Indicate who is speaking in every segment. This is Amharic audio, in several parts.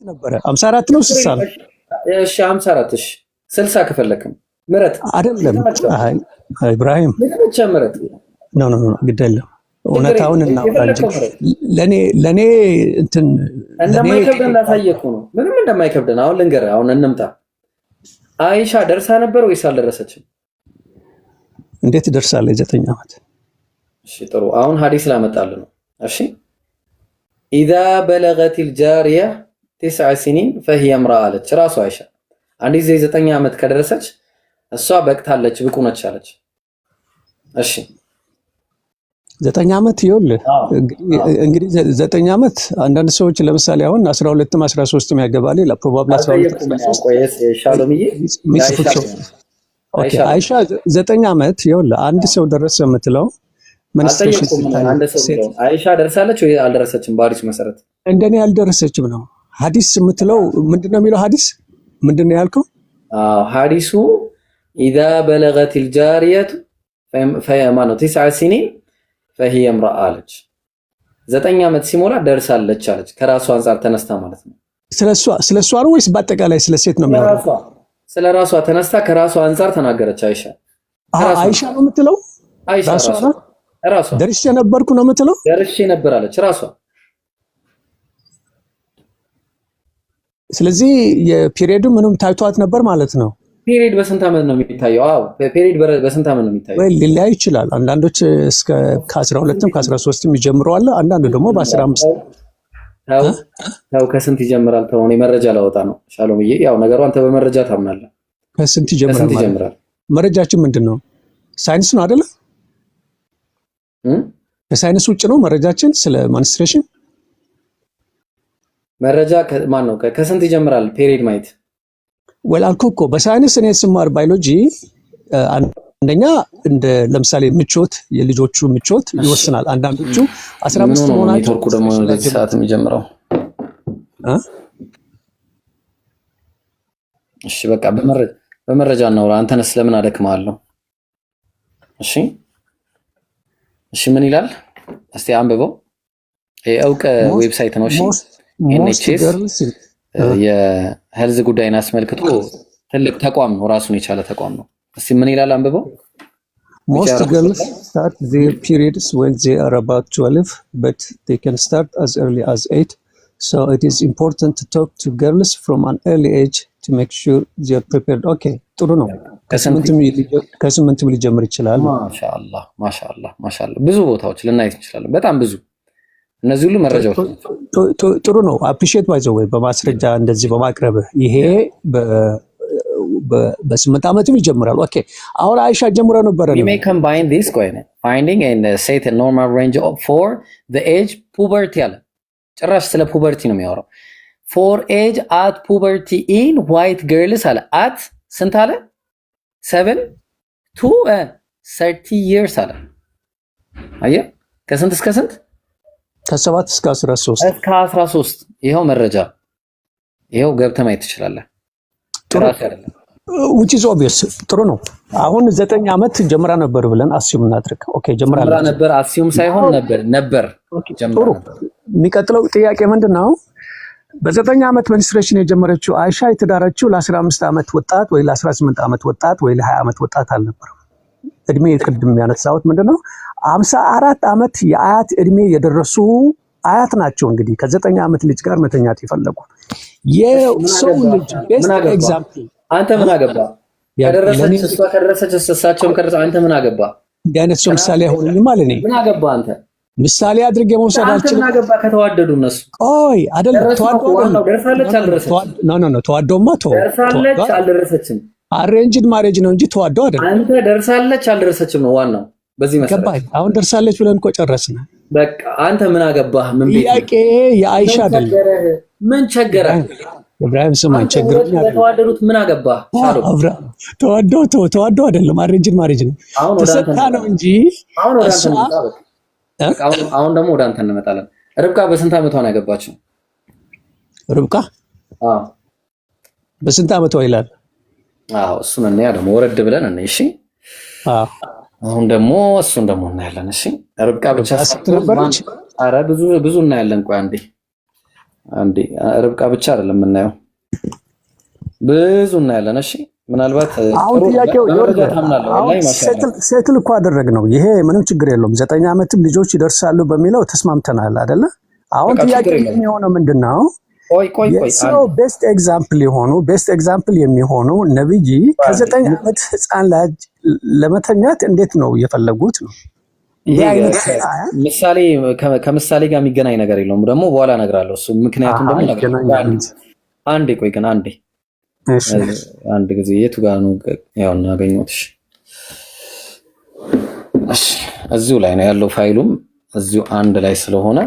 Speaker 1: ነበረ 54 ነው 60 ነው?
Speaker 2: እሺ 54 እሺ 60 ከፈለክም ምረት
Speaker 1: አይደለም። አይ ኢብራሂም
Speaker 2: ለተመቸ ምረት
Speaker 1: ኖ ግድ የለም እውነታውን እናውራ እንጂ ለኔ እንትን
Speaker 2: እንደማይከብደን ላሳየኩ ነው። ምንም እንደማይከብደን አሁን ልንገርህ። አሁን እንምጣ። አይሻ ደርሳ ነበር ወይስ አልደረሰችም?
Speaker 1: እንዴት ደርሳለች? 9 ዓመት።
Speaker 2: እሺ ጥሩ። አሁን ሐዲስ ላመጣልህ ነው። እሺ ኢዛ በለገት الجاريه 9 سنين فهي امراه አለች ራሱ አይሻ። አንድ ጊዜ 9 ዓመት ከደረሰች እሷ በቅታለች ብቁ ነች አለች። እሺ
Speaker 1: 9 ዓመት ይኸውልህ እንግዲህ 9 ዓመት አንዳንድ ሰዎች ለምሳሌ አሁን 12ም 13ም ያገባል ይላል። ፕሮባብሊ 12 አይሻ 9 ዓመት ይኸውልህ አንድ ሰው ደረሰ የምትለው መንስትሬሽን
Speaker 2: አይሻ ደርሳለች ወይ አልደረሰችም? በሐዲስ መሰረት
Speaker 1: እንደኔ አልደረሰችም ነው ሐዲስ የምትለው። ምንድነው የሚለው ሐዲስ? ምንድነው ያልከው?
Speaker 2: ሐዲሱ اذا بلغت الجاريه فما 9 سنين فهي امراه አለች። 9 ዓመት ሲሞላ ደርሳለች አለች። ከራሷ አንፃር ተነስታ ማለት ነው።
Speaker 1: ስለሷ ነው ወይስ በአጠቃላይ ስለ ሴት ነው የሚያወራው?
Speaker 2: ስለራሷ ተነስታ ከራሷ አንፃር ተናገረች አይሻ።
Speaker 1: አይሻ ነው የምትለው?
Speaker 2: አይሻ ራሷ
Speaker 1: ደርሼ ነበርኩ ነው የምትለው?
Speaker 2: ደርሼ ነበር አለች ራሷ።
Speaker 1: ስለዚህ የፒሪየዱ ምንም ታይቷት ነበር ማለት ነው።
Speaker 2: ፒሪየድ በስንት ዓመት ነው የሚታየው? አዎ ፒሪየድ በስንት ዓመት ነው የሚታየው?
Speaker 1: ወይ ሊለያይ ይችላል። አንዳንዶች እስከ ከ12ም ከ13ም ይጀምራሉ። አንዳንዱ ደግሞ በ15
Speaker 2: ታው ከስንት ይጀምራል? ተው እኔ መረጃ ላወጣ ነው ሻሎምዬ። ያው ነገሩ አንተ በመረጃ ታምናለህ።
Speaker 1: ከስንት ይጀምራል? መረጃችን ምንድነው? ሳይንስ ነው አይደለ? ከሳይንስ ውጭ ነው መረጃችን ስለ ማንስትሬሽን።
Speaker 2: መረጃ ማን ነው ከስንት ይጀምራል ፔሪድ ማየት?
Speaker 1: ወላልኩ እኮ በሳይንስ እኔ ስማር ባዮሎጂ አንደኛ እንደ ለምሳሌ ምቾት የልጆቹ ምቾት ይወስናል። አንዳንዶቹ 15 ሆናቸው
Speaker 2: ኔትወርኩ ደግሞ ለዚህ ሰዓት የሚጀምረው እሺ በቃ በመረጃ እናውራ። አንተነስ ለምን አደክማለሁ? እሺ ምን ይላል እስቲ አንብበው። የእውቅ ዌብሳይት ነው። እሺ NHS የሄልዝ ጉዳይን አስመልክቶ ትልቅ ተቋም ነው፣ ራሱን የቻለ ተቋም ነው። እስቲ ምን ይላል አንብበው።
Speaker 1: Most girls start their periods when they are about 12 but they can start as early as 8, so it is important to talk to girls from an early age to make sure they are prepared. Okay ጥሩ ነው። ከስምንትም ሊጀምር ይችላል። ማሻአላህ ብዙ ቦታዎች ልናይ እንችላለን። በጣም ብዙ እነዚህ ሁሉ መረጃዎች ጥሩ ነው። አፕሪሺየት ባይዘው ወይ በማስረጃ እንደዚህ በማቅረብ ይሄ በ8 ዓመትም ይጀምራል። ኦኬ አሁን አይሻ ጀምሮ ነበር ነው።
Speaker 2: we may combine this going finding and set a normal range for the age puberty አለ። ጭራሽ ስለ ፑበርቲ ነው የሚያወራው። for age at puberty in white girls አለ። at ስንት አለ? 7 to 30 years አለ። አየ ከስንት እስከ ስንት?
Speaker 1: ከ7 እስከ 13
Speaker 2: እስከ 13። ይሄው መረጃ ይሄው ገብተህ ማየት ትችላለህ። ጥራት አይደለም
Speaker 1: which is obvious። ጥሩ ነው። አሁን 9 ዓመት ጀምራ ነበር ብለን አስዩም እናድርግ። ኦኬ ጀምራ
Speaker 2: ነበር አስዩም ሳይሆን ነበር ጀምራ ነበር።
Speaker 1: የሚቀጥለው ጥያቄ ምንድነው? በ9 ዓመት መንስትሬሽን የጀመረችው አይሻ የተዳረችው ለ15 ዓመት ወጣት ወይ ለ18 ዓመት ወጣት ወይ ለ20 ዓመት ወጣት አልነበረም። እድሜ ቅድም ያነሳሁት ምንድነው 54 ዓመት የአያት እድሜ የደረሱ አያት ናቸው። እንግዲህ ከ9 ዓመት ልጅ ጋር መተኛት ይፈለጉ የሰው ልጅ ቤስት ኤግዛምፕል።
Speaker 2: አንተ ምን አገባ? ከደረሰች እሳቸውም ከደረሰ አንተ ምን አገባ?
Speaker 1: እንዲህ አይነት ሰው ምሳሌ አይሆንልኝ ማለት ነው።
Speaker 2: ምን አገባ? አንተ
Speaker 1: ምሳሌ አድርጌ መውሰድ አልችልም።
Speaker 2: ምን አገባ? ከተዋደዱ እነሱ
Speaker 1: ኦይ አይደለም
Speaker 2: ደርሳለች አልደረሰችም?
Speaker 1: ኖ ተዋደውማ
Speaker 2: ደርሳለች አልደረሰችም?
Speaker 1: አሬንጅድ ማሬጅ ነው እንጂ ተዋደው አይደለም።
Speaker 2: አንተ ደርሳለች አልደረሰችም ነው ዋናው። በዚህ መሰረት
Speaker 1: አሁን ደርሳለች ብለን እኮ ጨረስን።
Speaker 2: በቃ አንተ ምን አገባህ? ምን ቤት
Speaker 1: ጥያቄ የአይሻ አይደለም።
Speaker 2: ምን ቸገረህ?
Speaker 1: ኢብራሂም ስማኝ ቸገረኝ።
Speaker 2: ተዋደዱት ምን አገባህ?
Speaker 1: ተዋደው አይደለም አሬንጅድ ማሬጅ ነው። ተሰጣ ነው እንጂ
Speaker 2: አሁን ደግሞ ወደ አንተ እንመጣለን። ርብቃ በስንት ዓመቷ ነው ያገባችው?
Speaker 1: ርብቃ በስንት ዓመቷ ይላል?
Speaker 2: እሱን እና ደግሞ ወረድ ብለን እና እሺ አሁን ደግሞ እሱን ደግሞ እናያለን። እሺ ርብቃ ብቻ ስትነበረች? ኧረ ብዙ እናያለን። ቆይ አንዴ አንዴ ርብቃ ብቻ አይደለም የምናየው ብዙ እናያለን። እሺ ምናልባት
Speaker 1: አሁን ጥያቄው ሴትል እኮ አደረግነው። ይሄ ምንም ችግር የለውም። 9 ዓመትም ልጆች ይደርሳሉ በሚለው ተስማምተናል አይደለ? አሁን ጥያቄው የሚሆነው ምንድነው? የሰው ቤስት ኤግዛምፕል የሚሆኑ ነብይ ከ9 ዓመት ህፃን ልጅ ለመተኛት እንዴት ነው የፈለጉት ነው?
Speaker 2: ይሄ ምሳሌ ከምሳሌ ጋር የሚገናኝ ነገር የለውም። ደግሞ በኋላ እነግራለሁ እሱ ምክንያቱም ደግሞ አንዴ ቆይ ግን አንድ ጊዜ የቱ ጋር ነው ያው እናገኘሁት? እሺ እዚሁ ላይ ነው ያለው ፋይሉም እዚሁ አንድ ላይ ስለሆነ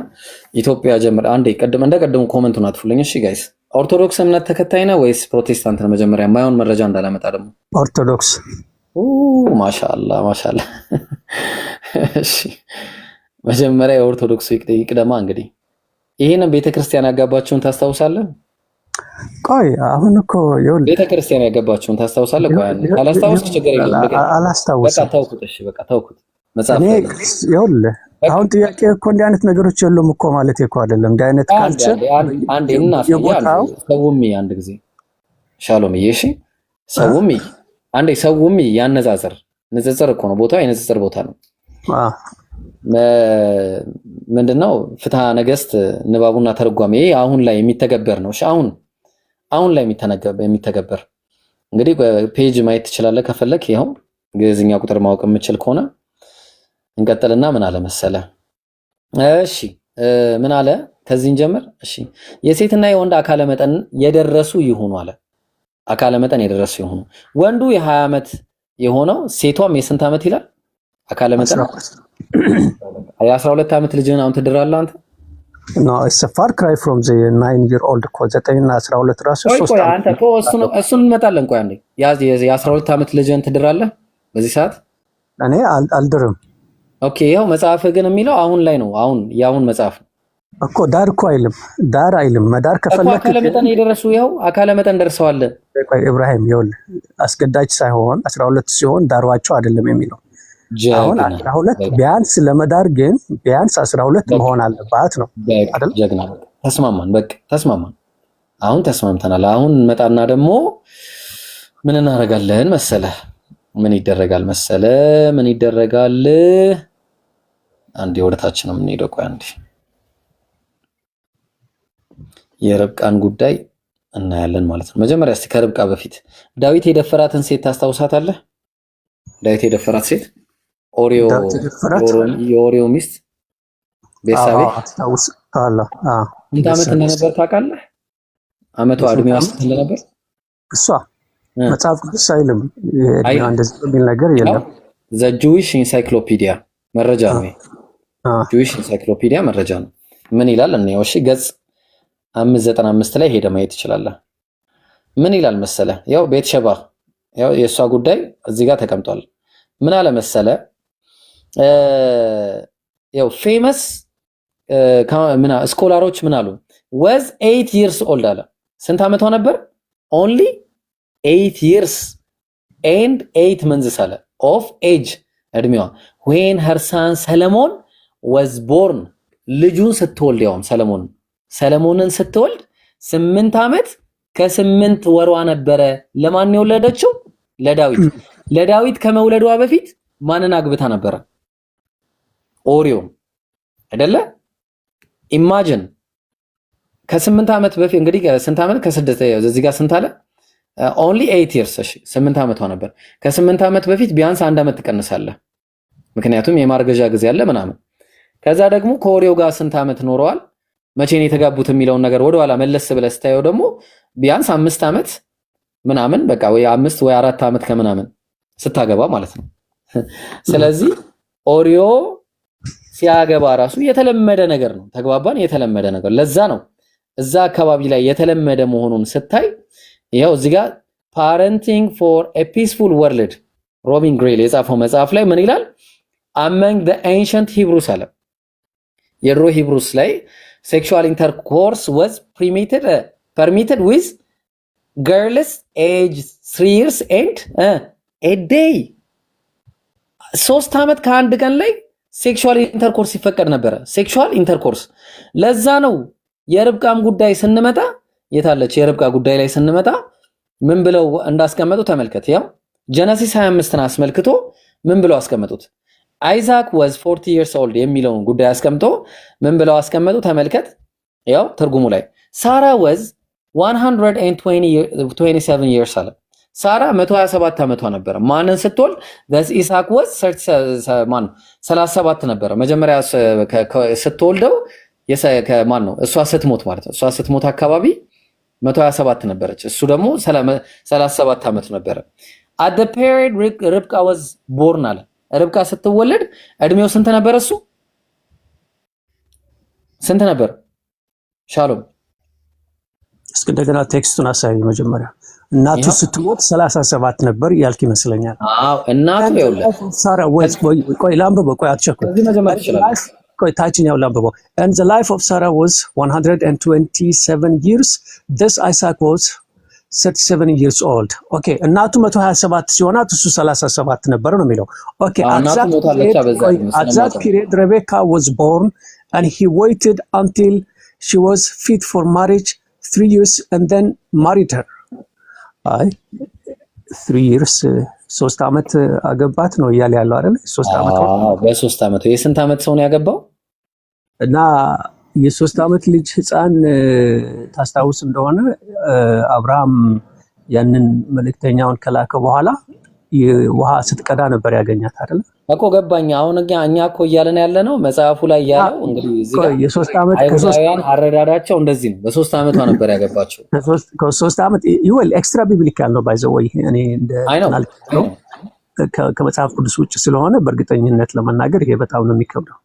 Speaker 2: ኢትዮጵያ ጀምር አንዴ እንደቀደሙ ኮሜንቱን አጥፉልኝ። እሺ ጋይስ ኦርቶዶክስ እምነት ተከታይ ነው ወይስ ፕሮቴስታንት ነው? መጀመሪያ ማይሆን መረጃ እንዳላመጣ ደግሞ
Speaker 1: ኦርቶዶክስ።
Speaker 2: ማሻአላ። እሺ መጀመሪያ የኦርቶዶክስ ይቅደማ። እንግዲህ ይሄንን ቤተክርስቲያን ያጋባችሁን ታስታውሳለህ?
Speaker 1: ቆይ አሁን እኮ
Speaker 2: ቤተክርስቲያን ያጋባችሁን ታስታውሳለህ? ቆይ ካላስታወስክ ችግር የለም።
Speaker 1: አላስታውስም።
Speaker 2: በቃ ተውኩት። እሺ በቃ ተውኩት። መጽሐፍ
Speaker 1: ይኸውልህ አሁን ጥያቄ እኮ እንዲህ አይነት ነገሮች የሉም እኮ ማለት እኮ አይደለም። እንዲህ አይነት ካልቸር
Speaker 2: አንዴ ሰውም አንድ ጊዜ ሻሎም እሺ ሰውም አንዴ ሰውም ያነጻጽር ንጽጽር እኮ ነው ቦታው የንጽጽር ቦታ ነው። ምንድነው ፍትሐ ነገሥት ንባቡና ተርጓሜ አሁን ላይ የሚተገበር ነው። እሺ አሁን ላይ የሚተገበር እንግዲህ ፔጅ ማየት ትችላለህ ከፈለክ። ይሄው ግዕዝኛ ቁጥር ማወቅ የምችል ከሆነ እንቀጥልና ምን አለ መሰለ? እሺ ምን አለ? ከዚህን ጀምር። እሺ የሴትና የወንድ አካለ መጠን የደረሱ ይሁኑ አለ። አካለ መጠን የደረሱ ይሁኑ። ወንዱ የ20 ዓመት የሆነው ሴቷም የስንት ዓመት ይላል? አካለ መጠን የ12 ዓመት ልጅህን አሁን ትድራለህ አንተ?
Speaker 1: No, it's a far cry from the 9-year-old እኮ 9 እና 12 ራሱ 3
Speaker 2: ዓመት። አንተ እሱን እንመጣለን። ቆይ አንዴ ያዝ የ12 ዓመት ልጅህን ትድራለህ በዚህ ሰዓት?
Speaker 1: እኔ አልድርም።
Speaker 2: ኦኬ ያው መጽሐፍ ግን የሚለው አሁን ላይ ነው። አሁን መጽሐፍ
Speaker 1: እኮ ዳር እኮ አይልም። መዳር ከፈለክ
Speaker 2: አካለ መጠን የደረሱ ያው አካለ መጠን ደርሰዋል።
Speaker 1: ቆይ ኢብራሂም ይኸውልህ አስገዳጅ ሳይሆን 12 ሲሆን ዳሯቸው አይደለም የሚለው አሁን 12 ቢያንስ ለመዳር ግን ቢያንስ 12 መሆን አለባት ነው አይደል?
Speaker 2: ጀግና ተስማማን። በቃ ተስማማን። አሁን ተስማምተናል። አሁን መጣና ደግሞ ምን እናደርጋለን መሰለህ? ምን ይደረጋል? አንዴ ወደታች ነው የምንሄደው። ቆይ አንዴ የርብቃን ጉዳይ እናያለን ማለት ነው። መጀመሪያ እስቲ ከርብቃ በፊት ዳዊት የደፈራትን ሴት ታስታውሳታለህ? ዳዊት የደፈራት ሴት የኦሪዮ ሚስት ቤሳቤ
Speaker 1: አስታውሳለሁ።
Speaker 2: ስንት ዓመት እንደነበር ታውቃለህ? ዓመቷ እድሜዋ ስንት እንደነበር
Speaker 1: እሷ መጽሐፍ ቅዱስ አይልም። እንደዚህ የሚል ነገር የለም።
Speaker 2: ዘ ጁዊሽ ኢንሳይክሎፒዲያ መረጃ ነው። ጁዊሽ ኢንሳይክሎፒዲያ መረጃ ነው። ምን ይላል? እኔው እሺ ገጽ 595 ላይ ሄደ ማየት ትችላለህ። ምን ይላል መሰለ? ያው ቤትሸባ ያው የሷ ጉዳይ እዚህ ጋር ተቀምጧል። ምን አለ መሰለ? ያው ፌመስ ስኮላሮች ምን አሉ? was 8 years old አለ። ስንት ዓመቷ ነበር? only 8 years and 8 months አለ of age እድሜዋ when her son ሰለሞን was born ልጁን ስትወልድ ያው ሰለሞንን ስትወልድ 8 ዓመት ከ8 ወሯ ነበረ። ለማን የወለደችው? ለዳዊት ከመውለዷ በፊት ማንን አግብታ ነበረ? ኦሪዮ አይደለ? ኢማጂን ከ8 ዓመት በፊት እንግዲህ ከስንት ዓመት ከ6 እዚህ ጋር ስንት አለ? only 8 years እሺ 8 ዓመቷ ነበር። ከ8 ዓመት በፊት ቢያንስ 1 ዓመት ትቀንሳለህ። ምክንያቱም የማርገዣ ጊዜ አለ ምናምን። ከዛ ደግሞ ከኦሪዮ ጋር ስንት ዓመት ኖረዋል? መቼ ነው የተጋቡት የሚለውን ነገር ወደኋላ መለስ ብለህ ስታየው ደግሞ ቢያንስ 5 ዓመት ምናምን በቃ ወይ 5 ወይ 4 ዓመት ከምናምን ስታገባ ማለት ነው። ስለዚህ ኦሪዮ ሲያገባ ራሱ የተለመደ ነገር ነው። ተግባባን? የተለመደ ነገር ለዛ ነው እዛ አካባቢ ላይ የተለመደ መሆኑን ስታይ ይሄው እዚህ ጋር parenting for a peaceful world ሮቢን ግሬል የጻፈው መጽሐፍ ላይ ምን ይላል? among the ancient Hebrews አለ የድሮ ሂብሩስ ላይ sexual intercourse was permitted with girls aged 3 years and a day 3 ዓመት ከአንድ ቀን ላይ ሴክሹዋል ኢንተርኮርስ ይፈቀድ ነበረ። ሴክሹዋል ኢንተርኮርስ ለዛ ነው የርብቃም ጉዳይ ስንመጣ የታለች የርብቃ ጉዳይ ላይ ስንመጣ ምን ብለው እንዳስቀመጡ ተመልከት። ያው ጀነሲስ 25ን አስመልክቶ ምን ብለው አስቀመጡት? አይዛክ was 40 years old የሚለውን ጉዳይ አስቀምጦ ምን ብለው አስቀመጡ? ተመልከት። ያው ትርጉሙ ላይ ሳራ was 127 years አለ። ሳራ 127 ዓመቷ ነበረ ማንን ስትወልድ? ኢሳክ was 37 ነበረ መጀመሪያ ስትወልደው ከማን ነው? እሷ ስትሞት ማለት ነው። እሷ ስትሞት አካባቢ 127 ነበረች፣ እሱ ደግሞ 37 ዓመት ነበረ። at the period ርብቃ was born አለ። ርብቃ ስትወለድ እድሜው ስንት ነበር? እሱ ስንት ነበር? ሻሎም
Speaker 1: እስኪ እንደገና ቴክስቱን አሳይ። መጀመሪያ እናቱ ስትሞት 37 ነበር ያልክ ይመስለኛል።
Speaker 2: አዎ እናቱ ይኸውልህ
Speaker 1: ሳራ was ቆይ ላምበው፣ ቆይ አትቸኩል፣
Speaker 2: እዚህ መጀመር ይችላል።
Speaker 1: ቆይ ታችኛው ላምበው። and the life of Sarah was 127 years thus Isaac was 37 years old. ኦኬ እናቱ 127 ሲሆናት እሱ 37 ነበር ነው የሚለው። ኦኬ at that period Rebecca was born and he waited until she was fit for marriage 3 years and then married her. አይ 3 years 3 ዓመት አገባት ነው እያለ ያለው አይደል? 3 ዓመት
Speaker 2: በ3 ዓመት የስንት ዓመት ሰው ነው ያገባው?
Speaker 1: እና የ3 ዓመት ልጅ ህፃን ታስታውስ እንደሆነ አብርሃም ያንን መልእክተኛውን ከላከ በኋላ ውሃ ስትቀዳ ነበር ያገኛት አይደል?
Speaker 2: እኮ ገባኝ። አሁን እኛ እኮ እያለን ያለ ነው መጽሐፉ ላይ ያለው እንግዲህ እዚህ ጋር
Speaker 1: የ3 ዓመት
Speaker 2: አረዳዳቸው እንደዚህ ነው። በ3 ዓመቷ ነበር ያገባቸው።
Speaker 1: ከ3 ዓመት ይወል ኤክስትራ ቢብሊካል ነው ባይዘው ወይ እኔ እንደ ከመጽሐፍ ቅዱስ ውጭ ስለሆነ በእርግጠኝነት ለመናገር ይሄ በጣም ነው የሚከብደው።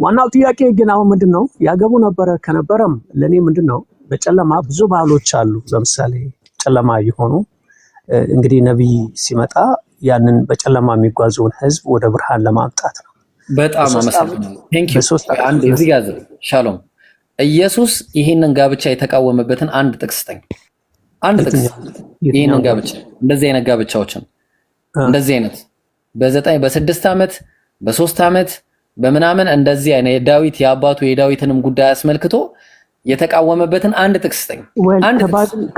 Speaker 1: ዋናው ጥያቄ ግን አሁን ምንድነው ያገቡ ነበረ ከነበረም ለኔ ምንድነው በጨለማ ብዙ ባህሎች አሉ። ለምሳሌ ጨለማ የሆኑ እንግዲህ ነብይ ሲመጣ ያንን በጨለማ የሚጓዘውን ህዝብ ወደ ብርሃን ለማምጣት ነው።
Speaker 2: በጣም አመሰግናለሁ። ቴንክ ዩ። አንድ እዚህ ጋር ሻሎም ኢየሱስ ይሄንን ጋብቻ የተቃወመበትን አንድ ጥቅስ ስጠኝ። አንድ ጥቅስ ይሄንን ጋብቻ እንደዚህ አይነት ጋብቻዎችን እንደዚህ አይነት በ6 ዓመት በ3 ዓመት በምናምን እንደዚህ አይነት የዳዊት የአባቱ የዳዊትንም ጉዳይ አስመልክቶ የተቃወመበትን አንድ ጥቅስ ስጠኝ። አንድ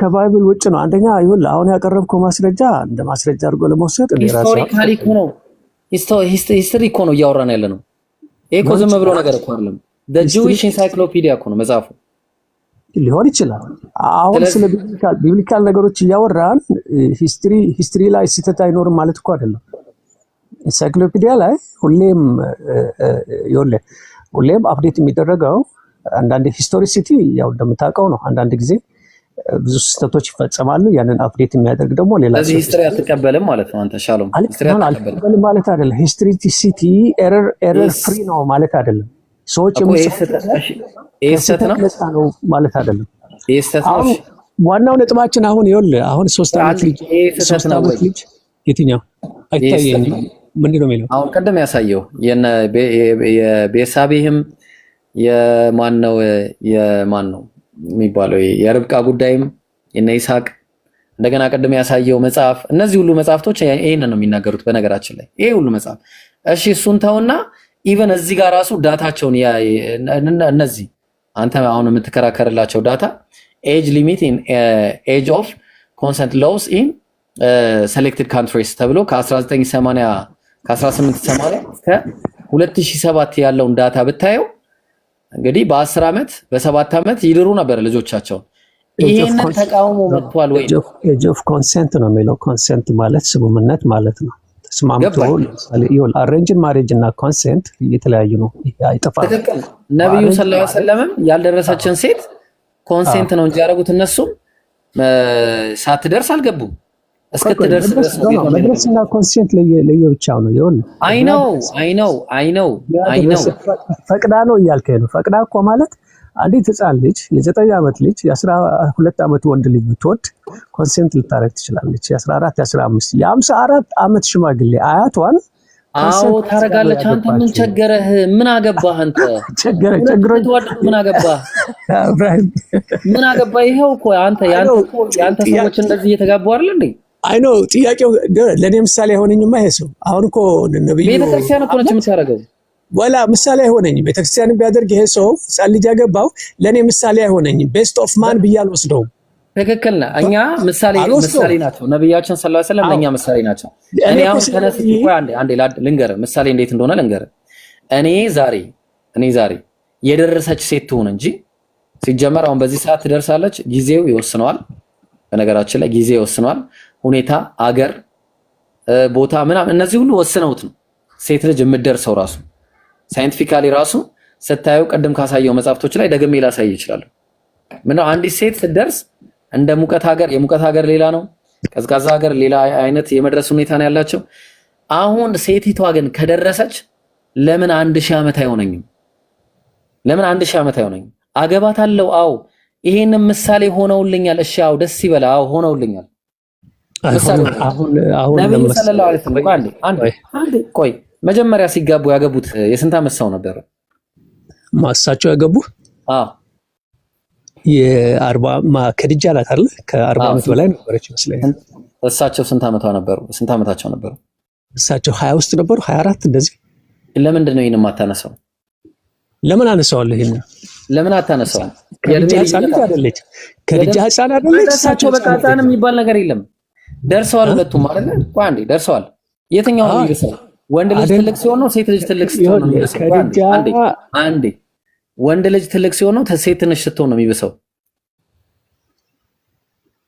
Speaker 1: ከባይብል ውጭ ነው። አንደኛ ይሁን አሁን ያቀረብከው ማስረጃ እንደ ማስረጃ አድርጎ ለመውሰድ
Speaker 2: ሂስቶሪካሊ ነው ሂስቶሪ እኮ ነው እያወራን ያለ ነው። ይሄ እኮ ዝም ብሎ ነገር እኮ አይደለም። the Jewish encyclopedia እኮ ነው መጽሐፉ።
Speaker 1: ሊሆን ይችላል። አሁን ስለ ቢብሊካል ነገሮች እያወራን ሂስትሪ ላይ ስህተት አይኖርም ማለት እኮ አይደለም። ኢንሳይክሎፒዲያ ላይ ሁሌም አፕዴት የሚደረገው አንዳንድ ሂስቶሪሲቲ ያው እንደምታውቀው ነው። አንዳንድ ጊዜ ብዙ ስህተቶች ይፈጸማሉ። ያንን አፕዴት የሚያደርግ ደግሞ ሌላ
Speaker 2: ስለዚህ ሂስትሪ አትቀበልም ማለት ነው አንተ ሻሎም።
Speaker 1: ሂስትሪ አትቀበልም ማለት አይደለም። ሂስቶሪሲቲ ኤረር ፍሪ ነው ማለት አይደለም። ሰዎች
Speaker 2: ስህተት
Speaker 1: ነው ማለት አይደለም።
Speaker 2: ስህተት ነው።
Speaker 1: ዋናው ነጥባችን አሁን አሁን 3 ዓመት ልጅ የትኛው አይታየኝም። ምንድነው የሚለው
Speaker 2: አሁን ቀደም ያሳየው የቤርሳቤህም የማን ነው የሚባለው የርብቃ ጉዳይም የነ ይስሐቅ እንደገና ቀደም ያሳየው መጽሐፍ፣ እነዚህ ሁሉ መጽሐፍቶች ይሄንን ነው የሚናገሩት። በነገራችን ላይ ይሄ ሁሉ መጽሐፍ እሺ፣ እሱን ተውና ኢቨን እዚህ ጋር ራሱ ዳታቸውን እነዚህ አንተ አሁን የምትከራከርላቸው ዳታ ኤጅ ሊሚት ኢን ኤጅ ኦፍ ኮንሰንት ሎውስ ኢን ሴሌክትድ ካንትሪስ ተብሎ ከ1880 እስከ 2007 ያለውን ዳታ ብታየው እንግዲህ በ10 ዓመት በ7 ዓመት ይድሩ ነበር ልጆቻቸውን። ይሄንን ተቃውሞ መጥቷል ወይ?
Speaker 1: ኤጅ ኦፍ ኮንሰንት ነው የሚለው። ኮንሰንት ማለት ስምምነት ማለት ነው። ተስማምቶ ለምሳሌ ይሁን አሬንጅ ማሬጅ እና ኮንሰንት የተለያዩ ነው። አይጠፋም።
Speaker 2: ነብዩ ሰለላሁ ዐለይሂ ወሰለም ያልደረሰችን ሴት ኮንሰንት ነው እንጂ ያደረጉት እነሱም ሳትደርስ አልገቡም። እስከተደርስ ድረስ ነው።
Speaker 1: መድረስና ኮንሰንት ለየብቻው ነው። ይሁን
Speaker 2: አይ ነው
Speaker 1: ፈቅዳ ነው እያልከኝ ነው። ፈቅዳ እኮ ማለት አንዲት ህፃን ልጅ የ9 ዓመት ልጅ የ12 ዓመት ወንድ ልጅ ብትወድ ኮንሰንት ልታረግ ትችላለች። የ14 የ15 የ54 ዓመት ሽማግሌ አያቷን
Speaker 2: አዎ ታረጋለች። አንተ ምን ቸገረህ? ምን አገባህ አንተ? ቸገረኝ ምን አገባህ? ምን አገባህ? ይሄው እኮ ያንተ ሰዎች እንደዚህ እየተጋቡ አይደል እንዴ?
Speaker 1: አይ ነው ጥያቄው ለኔ ምሳሌ ሆነኝማ። ይሄ ሰው አሁን እኮ ነብዩ
Speaker 2: ቤተክርስቲያን እኮ ነች የምታረገው።
Speaker 1: ወላ ምሳሌ አይሆነኝም። ቤተክርስቲያን ቢያደርግ ይሄ ሰው ህፃን ልጅ ያገባው ለኔ ምሳሌ አይሆነኝም። ቤስት ኦፍ ማን ብያል ወስደው
Speaker 2: ትክክል ነህ። እኛ ምሳሌ ናቸው ነብያችን ሰለላሁ ዐለይሂ ወሰለም ለኛ ምሳሌ ናቸው። እኔ አሁን ተነስቼ ቆይ አንዴ ልንገርህ ምሳሌ እንዴት እንደሆነ ልንገርህ። እኔ ዛሬ የደረሰች ሴት ትሁን እንጂ ሲጀመር አሁን በዚህ ሰዓት ትደርሳለች፣ ጊዜው ይወስነዋል። በነገራችን ላይ ጊዜ ይወስነዋል፣ ሁኔታ፣ አገር፣ ቦታ ምናምን እነዚህ ሁሉ ወስነውት ነው ሴት ልጅ የምትደርሰው። ራሱ ሳይንቲፊካሊ ራሱ ስታየው ቅድም ካሳየው መጽሐፍቶች ላይ ደግሜ ላሳይ ይችላል። ምነው አንዲት ሴት ስትደርስ እንደ የሙቀት ሀገር ሌላ ነው፣ ቀዝቃዛ ሀገር ሌላ አይነት የመድረስ ሁኔታ ነው ያላቸው። አሁን ሴቲቷ ግን ከደረሰች ለምን 1000 ዓመት አይሆነኝም? ለምን 1000 ዓመት አይሆነኝም? አገባታለሁ። አዎ ይሄንን ምሳሌ ሆነውልኛል። እሺ አዎ ደስ ይበላ። አዎ ሆነውልኛል። አሁን ነብዩ ሰለላሁ ዐለይሂ ወሰለም አንዴ ቆይ መጀመሪያ ሲጋቡ ያገቡት የስንት ዓመት ሰው ነበር?
Speaker 1: ማሳቸው ያገቡ ከድጃ አላት አይደል? ከ40 ዓመት በላይ ነበረች ይመስለኛል።
Speaker 2: እሳቸው ስንት ዓመታቸው ነበሩ?
Speaker 1: እሳቸው 20 ውስጥ ነበሩ፣ 24 እንደዚህ።
Speaker 2: ለምንድን ነው ይሄን የማታነሳው?
Speaker 1: ለምን አነሳዋለሁ? ይሄን
Speaker 2: ለምን አታነሳው?
Speaker 1: ከድጃ ህፃን አይደለች? ከድጃ ህፃን አይደለች?
Speaker 2: እሳቸው በቃ ህፃን የሚባል ነገር የለም። ደርሰዋል ሁለቱም አይደል? ቆይ አንዴ ደርሰዋል። የትኛው ነው የሚብሰው? ወንድ ልጅ ትልቅ ሲሆን ነው ሴት ልጅ ትልቅ ስትሆን ነው የሚብሰው? አንዴ ወንድ ልጅ ትልቅ ሲሆን ነው ሴት ትንሽ ስትሆን ነው የሚብሰው?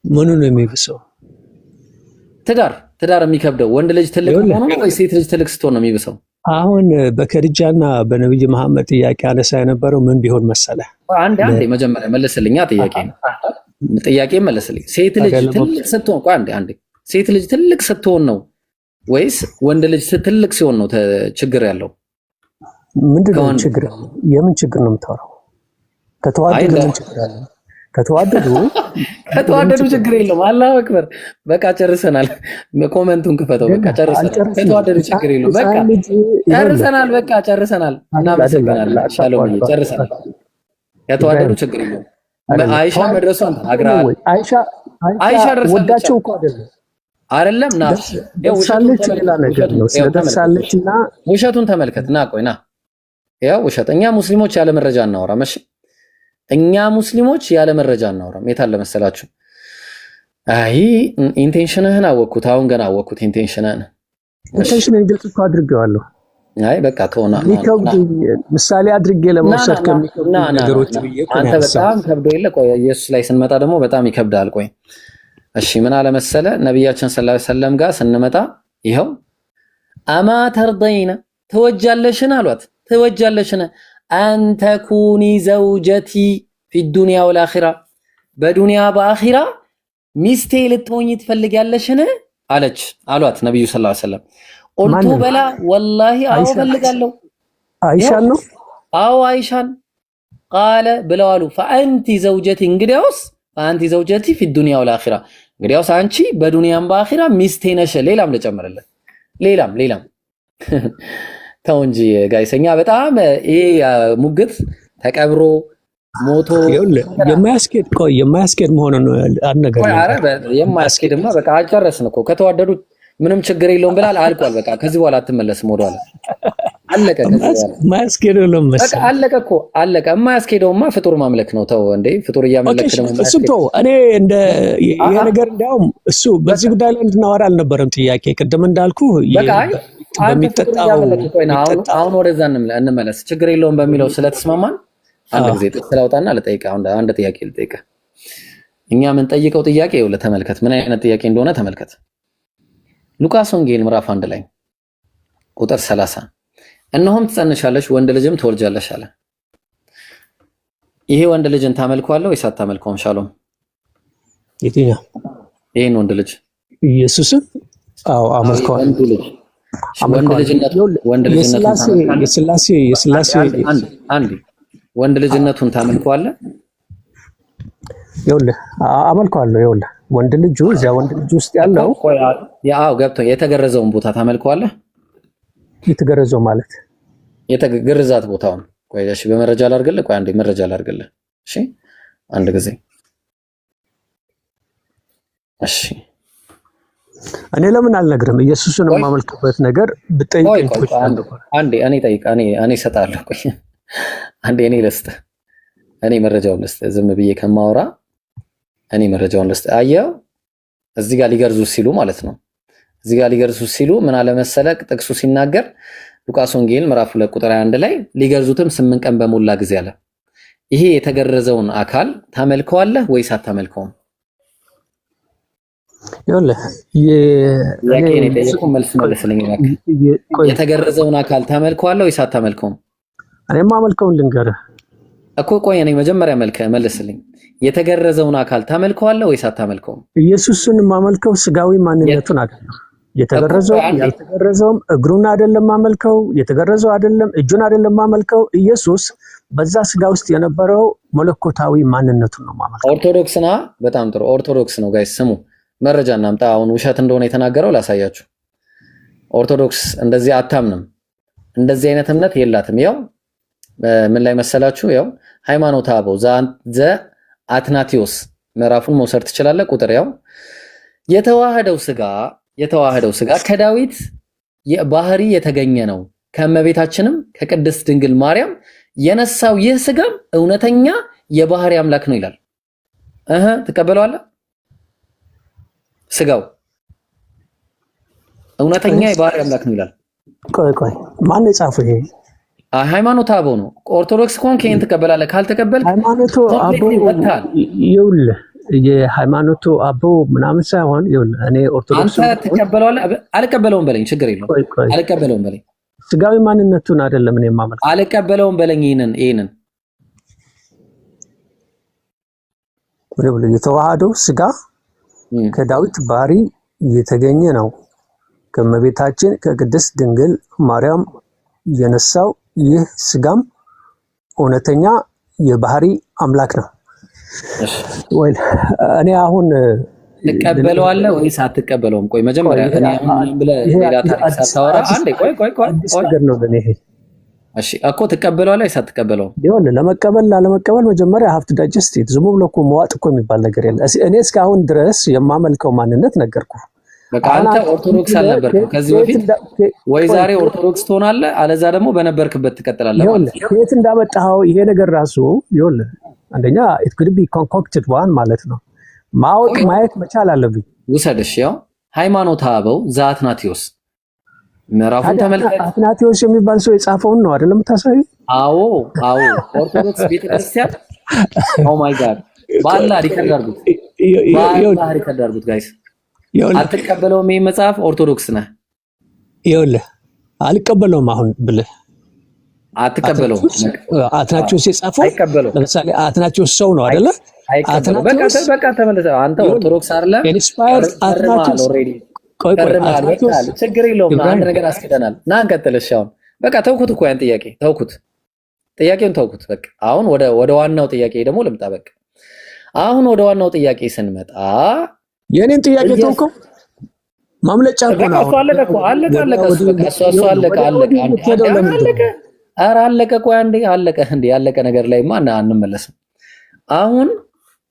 Speaker 1: ምኑ ነው የሚብሰው?
Speaker 2: ትዳር የሚከብደው ወንድ ልጅ ትልቅ ሆኖ ነው ወይ ሴት ልጅ ትልቅ ስትሆን ነው የሚብሰው?
Speaker 1: አሁን በከድጃና በነብይ መሐመድ ጥያቄ አነሳ የነበረው ምን ቢሆን መሰለህ?
Speaker 2: አንዴ መጀመሪያ መልስልኛ ጥያቄ መልስልኝ። ሴት ልጅ ትልቅ ስትሆን አንዴ ሴት ልጅ ትልቅ ስትሆን ነው ወይስ ወንድ ልጅ ትልቅ ሲሆን ነው ችግር ያለው?
Speaker 1: ምንድነው ችግር? የምን ችግር ነው የምታወራው? ከተዋደዱ ምን ችግር አለ? ከተዋደዱ ችግር የለውም። አላሁ አክበር። በቃ ጨርሰናል። ኮሜንቱን ክፈተው። በቃ ጨርሰናል። ከተዋደዱ ችግር የለውም። በቃ ጨርሰናል። በቃ ጨርሰናል። እናመሰግናለን። ሻሎም ጨርሰናል። ከተዋደዱ ችግር የለውም። አይሻ መድረሷን አግራል። አይሻ ወዳቸው እኮ
Speaker 2: አይደለም ና ውሸቱን ተመልከት። ና ቆይ ና ያው ውሸት። እኛ ሙስሊሞች ያለ መረጃ እናወራም። እሺ እኛ ሙስሊሞች ያለ መረጃ እናወራም። የት አለ መሰላችሁ? አይ ኢንቴንሽንህን አወቅኩት። አሁን ገና አወቅኩት ኢንቴንሽንህን ግልጽ እኮ አድርጌዋለሁ። አይ በቃ ተውና ምሳሌ አድርጌ ለመውሰድ ከሚከብዱ ነገሮች አንተ በጣም ከብዶ የለ። ቆይ ኢየሱስ ላይ ስንመጣ ደግሞ በጣም ይከብዳል። ቆይ እሺ ምን አለ መሰለ ነብያችን ሰለላሁ ዐለይሂ ወሰለም ጋር ስንመጣ ይኸው አማ ተርደይና ተወጃለሽን አሏት። ተወጃለሽን አንተ ኩኒ ዘውጀቲ ፊ ዱንያ ወልአኺራ በዱንያ በአኺራ ሚስቴ ልትሆኚ ትፈልጊያለሽን አሏት ነብዩ ሰለላሁ ዐለይሂ ወሰለም። ቁልቱ በላ ወላሂ አዎ ፈልጋለሁ። አይሻን ነው? አዎ አይሻን። ቃለ ብለው አሉ ፈአንቲ ዘውጀቲ እንግዲያውስ ፈአንቲ ዘውጀቲ ፊ ዱንያ ወልአኺራ እንግዲያውስ አንቺ በዱንያም በአኺራ ሚስቴ ነሽ። ሌላም ልጨምርልህ ሌላም ተው እንጂ ጋይሰኛ በጣም ይሄ ሙግት ተቀብሮ ሞቶ የማያስኬድ መሆኑን አነገር የማያስኬድማ በቃ አልጨረስን እኮ ከተዋደዱ ምንም ችግር የለውም ብላል። አልቋል። በቃ ከዚህ በኋላ አትመለስም ወደኋላ። አለቀ። ከዚህ በኋላ የማያስኬደው ለምሳሌ በቃ አለቀ እኮ አለቀ። የማያስኬደውማ ፍጡር ማምለክ ነው። ተው እንዴ ፍጡር እያመለክ ደግሞ እሱ ተው። እኔ እንደ ይሄ ነገር እንዳውም እሱ በዚህ ጉዳይ ላይ እንድናወራ አልነበረም ጥያቄ። ቅድም እንዳልኩ በሚጠጣው አሁን ወደዛ እንመለስ። ችግር የለውም በሚለው ስለተስማማን አንድ ጊዜ ጥላውጣና ልጠይቅህ። አንድ ጥያቄ ልጠይቅህ። እኛ ምን ጠይቀው ጥያቄ ይኸውልህ ተመልከት፣ ምን አይነት ጥያቄ እንደሆነ ተመልከት። ሉቃስ ወንጌል ምዕራፍ 1 ላይ ቁጥር 30 እነሆም ትጸንሻለሽ ወንድ ልጅም ትወልጃለሽ አለ። ይሄ ወንድ ልጅን ታመልከዋለህ ወይስ አታመልከውም? ሻሎም የትኛው? ይሄን ወንድ ልጅ ኢየሱስን? አዎ አመልከዋለሁ። ወንድ ልጅነቱን ታመልከዋለህ? ይኸውልህ አመልከዋለሁ። ይኸውልህ ወንድ ልጁ እዚያ ወንድ ልጅ ውስጥ ያለው ያው ገብቶኝ የተገረዘውን ቦታ ታመልከዋለህ? የተገረዘው ማለት የተገረዛት ቦታውን። ቆይ እሺ በመረጃ ላድርግልህ። ቆይ አንዴ መረጃ ላድርግልህ። እሺ አንድ ጊዜ እሺ
Speaker 1: እኔ ለምን አልነግርም? ኢየሱስን የማመልክበት ነገር ብጠይቀኝ
Speaker 2: አንዴ እኔ እሰጥሃለሁ። ቆይ አንዴ እኔ ልስጥህ፣ እኔ መረጃውን ልስጥህ። ዝም ብዬ ከማወራ እኔ መረጃውን ልስጥህ። አየኸው እዚህ ጋር ሊገርዙ ሲሉ ማለት ነው። እዚህ ጋር ሊገርዙ ሲሉ ምን አለ መሰለህ ጥቅሱ ሲናገር ሉቃስ ወንጌል ምዕራፍ 2 ቁጥር 21 ላይ ሊገርዙትም 8 ቀን በሞላ ጊዜ አለ። ይሄ የተገረዘውን አካል ታመልከዋለህ ወይስ አታመልከውም?
Speaker 1: ይኸውልህ
Speaker 2: የተገረዘውን አካል ታመልከዋለህ ወይስ አታመልከውም?
Speaker 1: እኔማ አመልከውን ልንገርህ
Speaker 2: እኮ። ቆይ እኔ መጀመሪያ መልስልኝ። የተገረዘውን አካል ታመልከዋለህ ወይስ አታመልከውም?
Speaker 1: ኢየሱስን የማመልከው ስጋዊ ማንነቱን አይደለም። የተገረዘው ያልተገረዘውም እግሩን አይደለም ማመልከው፣ የተገረዘው አይደለም እጁን አይደለም ማመልከው። ኢየሱስ በዛ ስጋ ውስጥ የነበረው መለኮታዊ ማንነቱን ነው ማመልከው።
Speaker 2: ኦርቶዶክስ ና በጣም ጥሩ ኦርቶዶክስ ነው ጋይስ ስሙ። መረጃ እናምጣ። አሁን ውሸት እንደሆነ የተናገረው ላሳያችሁ። ኦርቶዶክስ እንደዚህ አታምንም። እንደዚህ አይነት እምነት የላትም። ያው ምን ላይ መሰላችሁ? ያው ሃይማኖተ አበው ዘ አትናቴዎስ ምዕራፉን መውሰድ ትችላለህ። ቁጥር ያው የተዋህደው ስጋ ከዳዊት ባህሪ የተገኘ ነው፣ ከእመቤታችንም ከቅድስት ድንግል ማርያም የነሳው ይህ ስጋም እውነተኛ የባህሪ አምላክ ነው ይላል። ትቀበለዋለህ? ስጋው እውነተኛ የባህሪ አምላክ ነው ይላል።
Speaker 1: ቆይ ማን የጻፈው ይሄ?
Speaker 2: ሃይማኖተ አበው ነው። ኦርቶዶክስ ከሆንክ ይሄን ትቀበላለህ። ካልተቀበልክ
Speaker 1: ሃይማኖቱ አበው ይኸውልህ የሃይማኖቱ አበው ምናምን ሳይሆን ይኸውልህ እኔ ኦርቶዶክስ
Speaker 2: አንተ ትቀበለዋለህ? አልቀበለውም በለኝ፣ ችግር የለውም። አልቀበለውም በለኝ።
Speaker 1: ስጋዊ ማንነቱን አይደለም እኔ የማመልከው።
Speaker 2: አልቀበለውም በለኝ። ይሄንን
Speaker 1: የተዋሃደው ስጋ ከዳዊት ባህሪ የተገኘ ነው፣ ከእመቤታችን ከቅድስት ድንግል ማርያም የነሳው ይህ ስጋም እውነተኛ የባህሪ አምላክ ነው። ወይ እኔ አሁን
Speaker 2: ትቀበለዋለህ ወይስ አትቀበለውም? ቆይ መጀመሪያ እኔ አሁን ብለህ ሌላ ታሪክ ሳታወራ አንዴ ቆይ
Speaker 1: ነገር ነው ለኔ ይሄ።
Speaker 2: እሺ እኮ ትቀበለዋለህ ወይስ አትቀበለውም?
Speaker 1: ይኸውልህ ለመቀበል ላለመቀበል መጀመሪያ ሀብት ዳይጀስት ዝም ብሎ እኮ መዋጥ እኮ የሚባል ነገር የለ። እኔ እስካሁን ድረስ የማመልከው ማንነት ነገርኩ።
Speaker 2: በቃ አንተ ኦርቶዶክስ አልነበርክም ከዚህ በፊት ወይ ዛሬ ኦርቶዶክስ ትሆናለህ፣ አለዛ ደግሞ በነበርክበት ትቀጥላለህ ማለት ነው።
Speaker 1: የት እንዳመጣኸው ይሄ ነገር ራሱ ይኸውልህ አንደኛ it could be concocted one ማለት ነው። ማወቅ ማየት መቻል አለብኝ።
Speaker 2: ውሰድሽ ያው ሃይማኖተ አበው ዘአትናቴዎስ ምዕራፉን ተመልከት።
Speaker 1: አትናቴዎስ የሚባል ሰው የጻፈውን ነው አይደለም የምታሳይ?
Speaker 2: አዎ ኦርቶዶክስ ቤተክርስቲያን ኦ ማይ ጋድ ባላ ሪከርድ አድርጉት ጋይስ። አትቀበለውም? ይሄ መጽሐፍ ኦርቶዶክስ ነህ?
Speaker 1: ይኸውልህ አልቀበለውም አሁን ብለህ
Speaker 2: አትቀበለውም።
Speaker 1: አትናቴዎስ የጻፈው ለምሳሌ አትናቴዎስ ሰው ነው አይደለ?
Speaker 2: በቃ ተመለሰ። አንተ ኦርቶዶክስ አይደለም?
Speaker 1: ኢንስፓየርድ አትናቴዎስ
Speaker 2: ችግር የለውም። አንድ ነገር አስከደናል። ና እንቀጥልሽ። አሁን በቃ ተውኩት እኮ ያን ጥያቄውን ተውኩት። በቃ አሁን ወደ ዋናው ጥያቄ ደግሞ ልምጣ። በቃ አሁን ወደ ዋናው ጥያቄ ስንመጣ የኔን ጥያቄ ተውከው ማምለጫ እኮ ነው። አለቀ። ቆይ አንዴ ያለቀ ነገር ላይ ማን አንመለስም። አሁን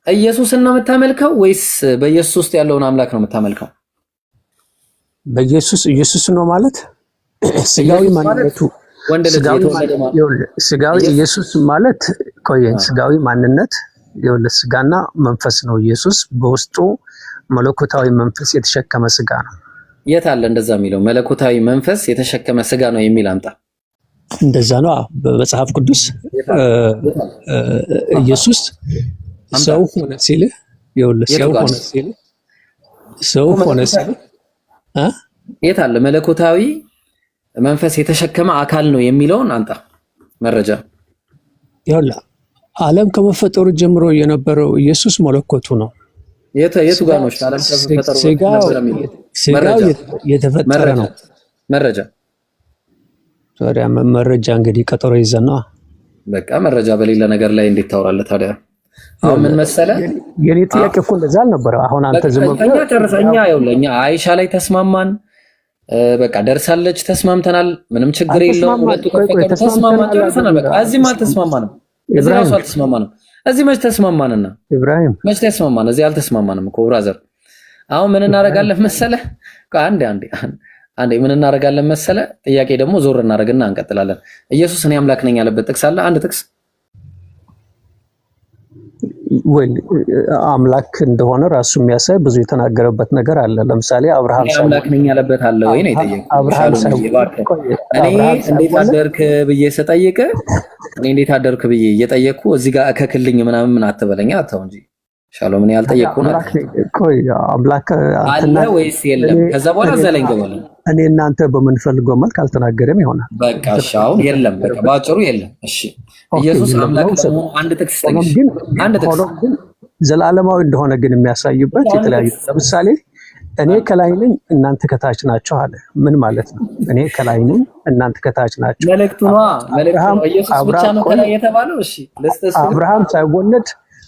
Speaker 2: ኢየሱስን ነው የምታመልከው ወይስ በኢየሱስ ውስጥ ያለውን አምላክ ነው የምታመልከው?
Speaker 1: ኢየሱስ ነው ማለት ስጋዊ ማንነቱ ስጋዊ ኢየሱስ ማለት ስጋዊ ማንነት ይኸውልህ ስጋና መንፈስ ነው። ኢየሱስ በውስጡ መለኮታዊ መንፈስ የተሸከመ ስጋ ነው።
Speaker 2: የት አለ እንደዛ የሚለው? መለኮታዊ መንፈስ የተሸከመ ስጋ ነው የሚል አምጣ።
Speaker 1: እንደዛ ነው በመጽሐፍ ቅዱስ። ኢየሱስ ሰው ሆነ ሲል ይኸውልህ ሰው ሆነ ሲል
Speaker 2: የት አለ መለኮታዊ መንፈስ የተሸከመ አካል ነው የሚለውን አንጣ መረጃ።
Speaker 1: ይኸውልህ ዓለም ከመፈጠሩ ጀምሮ የነበረው ኢየሱስ መለኮቱ ነው።
Speaker 2: የቱ ጋር ነው ዓለም ከመፈጠሩ
Speaker 1: ስጋው የተፈጠረ ነው። መረጃ እንግዲህ ቀጠሮ ይዘና
Speaker 2: በቃ መረጃ በሌለ ነገር ላይ እንዴት ታወራለህ ታዲያ? አሁን ምን መሰለህ
Speaker 1: የኔ ጥያቄ እኮ እንደዛ አልነበረ። አሁን አንተ ዝም ብለህ
Speaker 2: እኛ አይሻ ላይ ተስማማን፣ በቃ ደርሳለች፣ ተስማምተናል፣ ምንም ችግር የለውም። ሁለቱ ከፈቀዱ ተስማማን፣ ጨርሰናል። በቃ እዚህም አልተስማማንም፣ እዚህ ራሱ አልተስማማንም። እዚህ መች ተስማማንና
Speaker 1: ኢብራሂም
Speaker 2: መች ተስማማን? እዚህ አልተስማማንም እኮ ብራዘር። አሁን ምን እናደርጋለን መሰለ? አንዴ ምን እናደርጋለን መሰለ? ጥያቄ ደግሞ ዞር እናደርግና እንቀጥላለን። ኢየሱስ እኔ አምላክ ነኝ ያለበት ጥቅስ አለ? አንድ ጥቅስ
Speaker 1: ወይ አምላክ እንደሆነ ራሱ የሚያሳይ ብዙ የተናገረበት ነገር አለ። ለምሳሌ አብርሃም
Speaker 2: አምላክ ነኝ ያለበት አለ ወይ ነው የጠየቀው። እኔ እንዴት አደርክ ብዬ ስጠይቅ እኔ እንዴት አደርክ ብዬ እየጠየቅኩ እዚህ ጋር እከክልኝ ምናምን ምን አትበለኛ አታው እንጂ ሻሎም እኔ ያልጠየቅኩ ነው።
Speaker 1: ቆይ አምላክ
Speaker 2: አለ ወይስ የለም? ከዛ በኋላ እዛ ላይ እንገባለን።
Speaker 1: እኔ እናንተ በምንፈልገው መልክ አልተናገረም ይሆናል።
Speaker 2: በቃ እሺ፣ አሁን የለም፣ በቃ ባጭሩ የለም። እሺ ኢየሱስ አምላክ ነው። አንድ ጥቅስ ጠቅሽ፣ አንድ ጥቅስ
Speaker 1: ዘላለማዊ እንደሆነ ግን የሚያሳዩበት የተለያዩ ለምሳሌ እኔ ከላይ ነኝ እናንተ ከታች ናቸው አለ። ምን ማለት ነው? እኔ ከላይ ነኝ እናንተ ከታች ናቸው።
Speaker 2: መልእክቱ ኢየሱስ ብቻ ነው ከላይ የተባለው። እሺ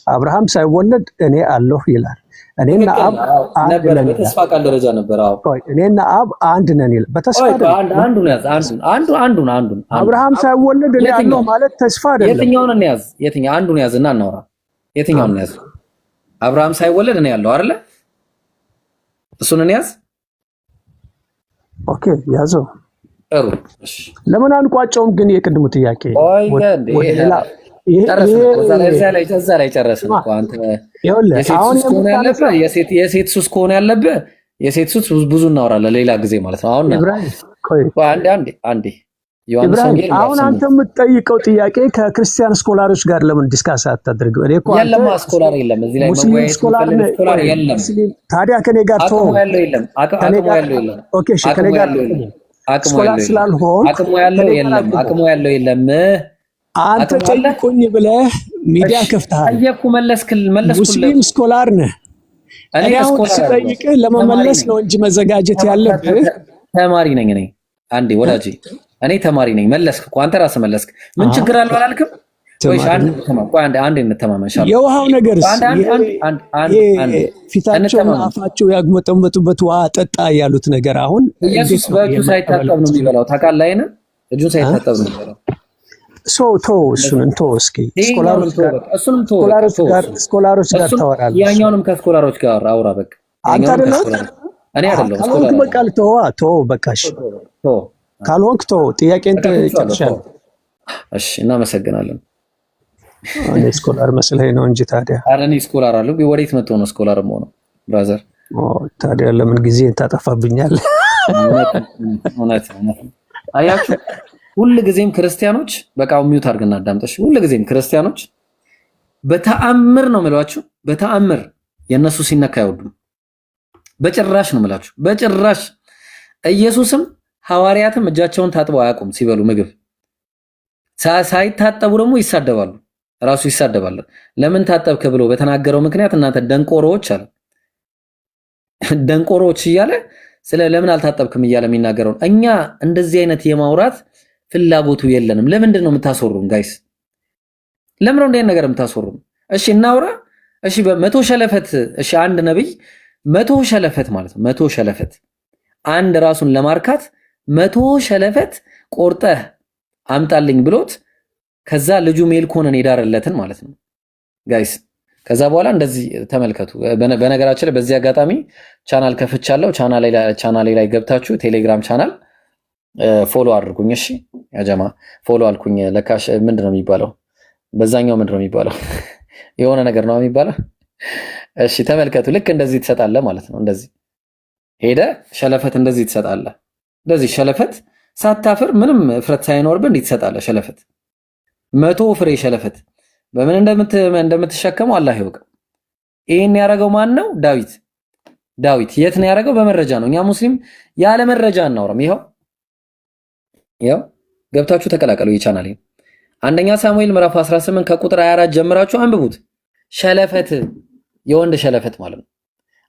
Speaker 1: አብርሃም ሳይወለድ እኔ አለሁ ይላል። እኔና አብ አንድ ነን።
Speaker 2: በተስፋ ቃል ደረጃ ነበር። አዎ
Speaker 1: እኔና አብ አንድ ነን ይላል። በተስፋ
Speaker 2: አንዱን ያዝ። አንዱን
Speaker 1: አብርሃም ሳይወለድ እኔ አለሁ ማለት ተስፋ አይደለም።
Speaker 2: የትኛውን እንያዝ? አንዱን ያዝና እናውራ። የትኛውን እንያዝ? አብርሃም ሳይወለድ እኔ አለሁ አይደለ? እሱን እንያዝ።
Speaker 1: ኦኬ ያዘው።
Speaker 2: ጥሩ እሺ።
Speaker 1: ለምን አንቋጨውም ግን የቅድሙ ጥያቄ
Speaker 2: እዛ ላይ ጨረስን እኮ አንተ የሴት ሱስ ከሆነ ያለብህ የሴት ሱስ ብዙ እናወራለን ሌላ ጊዜ ማለት ነው። አሁን አንዴ
Speaker 1: አሁን አንተ የምትጠይቀው ጥያቄ ከክርስቲያን ስኮላሮች ጋር ለምን ዲስካስ አታደርግም? እኔ እኮ
Speaker 2: የለም ስኮላር የለም እዚህ ላይ
Speaker 1: ሙስሊም ስኮላር የለም። ታዲያ ከኔ ጋር
Speaker 2: አቅሙ ያለው የለም።
Speaker 1: ኦኬ እሺ፣ ከኔ ጋር ስኮላር ስላልሆን
Speaker 2: አቅሙ ያለው የለም።
Speaker 1: አንተ ጠይቁኝ ብለህ ሚዲያ ከፍተሃል።
Speaker 2: ጠየቅኩ፣ መለስኩ።
Speaker 1: ሙስሊም ስኮላር ነህ። እኔ አሁን ስጠይቅህ ለመመለስ ነው እንጂ መዘጋጀት ያለብህ።
Speaker 2: ተማሪ ነኝ እኔ። አንዴ ወዳጄ እኔ ተማሪ ነኝ። መለስክ እኮ አንተ ራስህ መለስክ። ምን ችግር አለው አላልክም? አንድ እንተማመንሻለሁ።
Speaker 1: የውሃው ነገርስ ፊታቸውና አፋቸው ያግመጠመጡበት ውሃ ጠጣ ያሉት ነገር አሁን
Speaker 2: ኢየሱስ በእጁ ሳይታጠብ ነው የሚበላው። ታውቃለህ አይደል? እጁን ሳይታጠብ ነው የሚበላው። እሱንም እስኪ ስኮላሮች ጋር ታወራለህ። ያኛውንም ከስኮላሮች ጋር አውራ። በቃ
Speaker 1: አንተ አይደለም
Speaker 2: እኔ አይደለም።
Speaker 1: ካልሆንክ በቃ ተወው በቃ እሺ። ካልሆንክ ጥያቄን ጨርሻለሁ።
Speaker 2: እሺ እናመሰግናለን።
Speaker 1: እኔ ስኮላር መስለኝ ነው እንጂ ታዲያ።
Speaker 2: ኧረ እኔ ስኮላር አለው። ወዴት መጥቶ ነው ስኮላር የምሆነው ብራዘር?
Speaker 1: ታዲያ ለምን ጊዜ ታጠፋብኛለህ?
Speaker 2: እውነት አያችሁ። ሁሉ ጊዜም ክርስቲያኖች በቃ ሚውት አድርገና አዳምጠሽ። ሁሉ ጊዜም ክርስቲያኖች በተአምር ነው የምላችሁ፣ በተአምር የነሱ ሲነካ አይወዱም። በጭራሽ ነው የምላችሁ፣ በጭራሽ። ኢየሱስም ሐዋርያትም እጃቸውን ታጥበው አያውቁም ሲበሉ ምግብ። ሳይታጠቡ ደግሞ ይሳደባሉ፣ ራሱ ይሳደባል። ለምን ታጠብክ ብሎ በተናገረው ምክንያት እናንተ ደንቆሮዎች አለ። ደንቆሮዎች እያለ ስለ ለምን አልታጠብክም እያለ የሚናገረው። እኛ እንደዚህ አይነት የማውራት ፍላጎቱ የለንም። ለምንድን ነው የምታስወሩን ጋይስ? ለምን ነው እንደዚህ ነገር የምታስወሩን? እሺ እናውራ። እሺ በመቶ ሸለፈት እሺ፣ አንድ ነብይ 100 ሸለፈት ማለት ነው 100 ሸለፈት አንድ ራሱን ለማርካት 100 ሸለፈት ቆርጠህ አምጣልኝ ብሎት ከዛ ልጁ ሜልኮንን የዳረለትን ማለት ነው ጋይስ። ከዛ በኋላ እንደዚህ ተመልከቱ። በነገራችን ላይ በዚህ አጋጣሚ ቻናል ከፍቻለሁ። ቻናሌ ላይ ገብታችሁ ቴሌግራም ቻናል ፎሎ አድርጉኝ። እሺ ያጀማ ፎሎ አልኩኝ። ለካሽ ምንድነው የሚባለው? በዛኛው ምንድነው የሚባለው? የሆነ ነገር ነው የሚባለው። እሺ ተመልከቱ። ልክ እንደዚህ ትሰጣለህ ማለት ነው። እንደዚህ ሄደ ሸለፈት እንደዚህ ትሰጣለህ። እንደዚህ ሸለፈት ሳታፍር ምንም እፍረት ሳይኖርብህ እንዴት ትሰጣለህ? ሸለፈት 100 ፍሬ ሸለፈት በምን እንደምትሸከመው አላህ ይወቅ። ይሄን ያደረገው ማን ነው? ዳዊት። የት ነው ያደረገው? በመረጃ ነው። እኛ ሙስሊም ያለ መረጃ አናወራም። ይኸው ገብታችሁ ተቀላቀሉ የቻናሌ። አንደኛ ሳሙኤል ምዕራፍ 18 ከቁጥር 24 ጀምራችሁ አንብቡት። ሸለፈት የወንድ ሸለፈት ማለት ነው።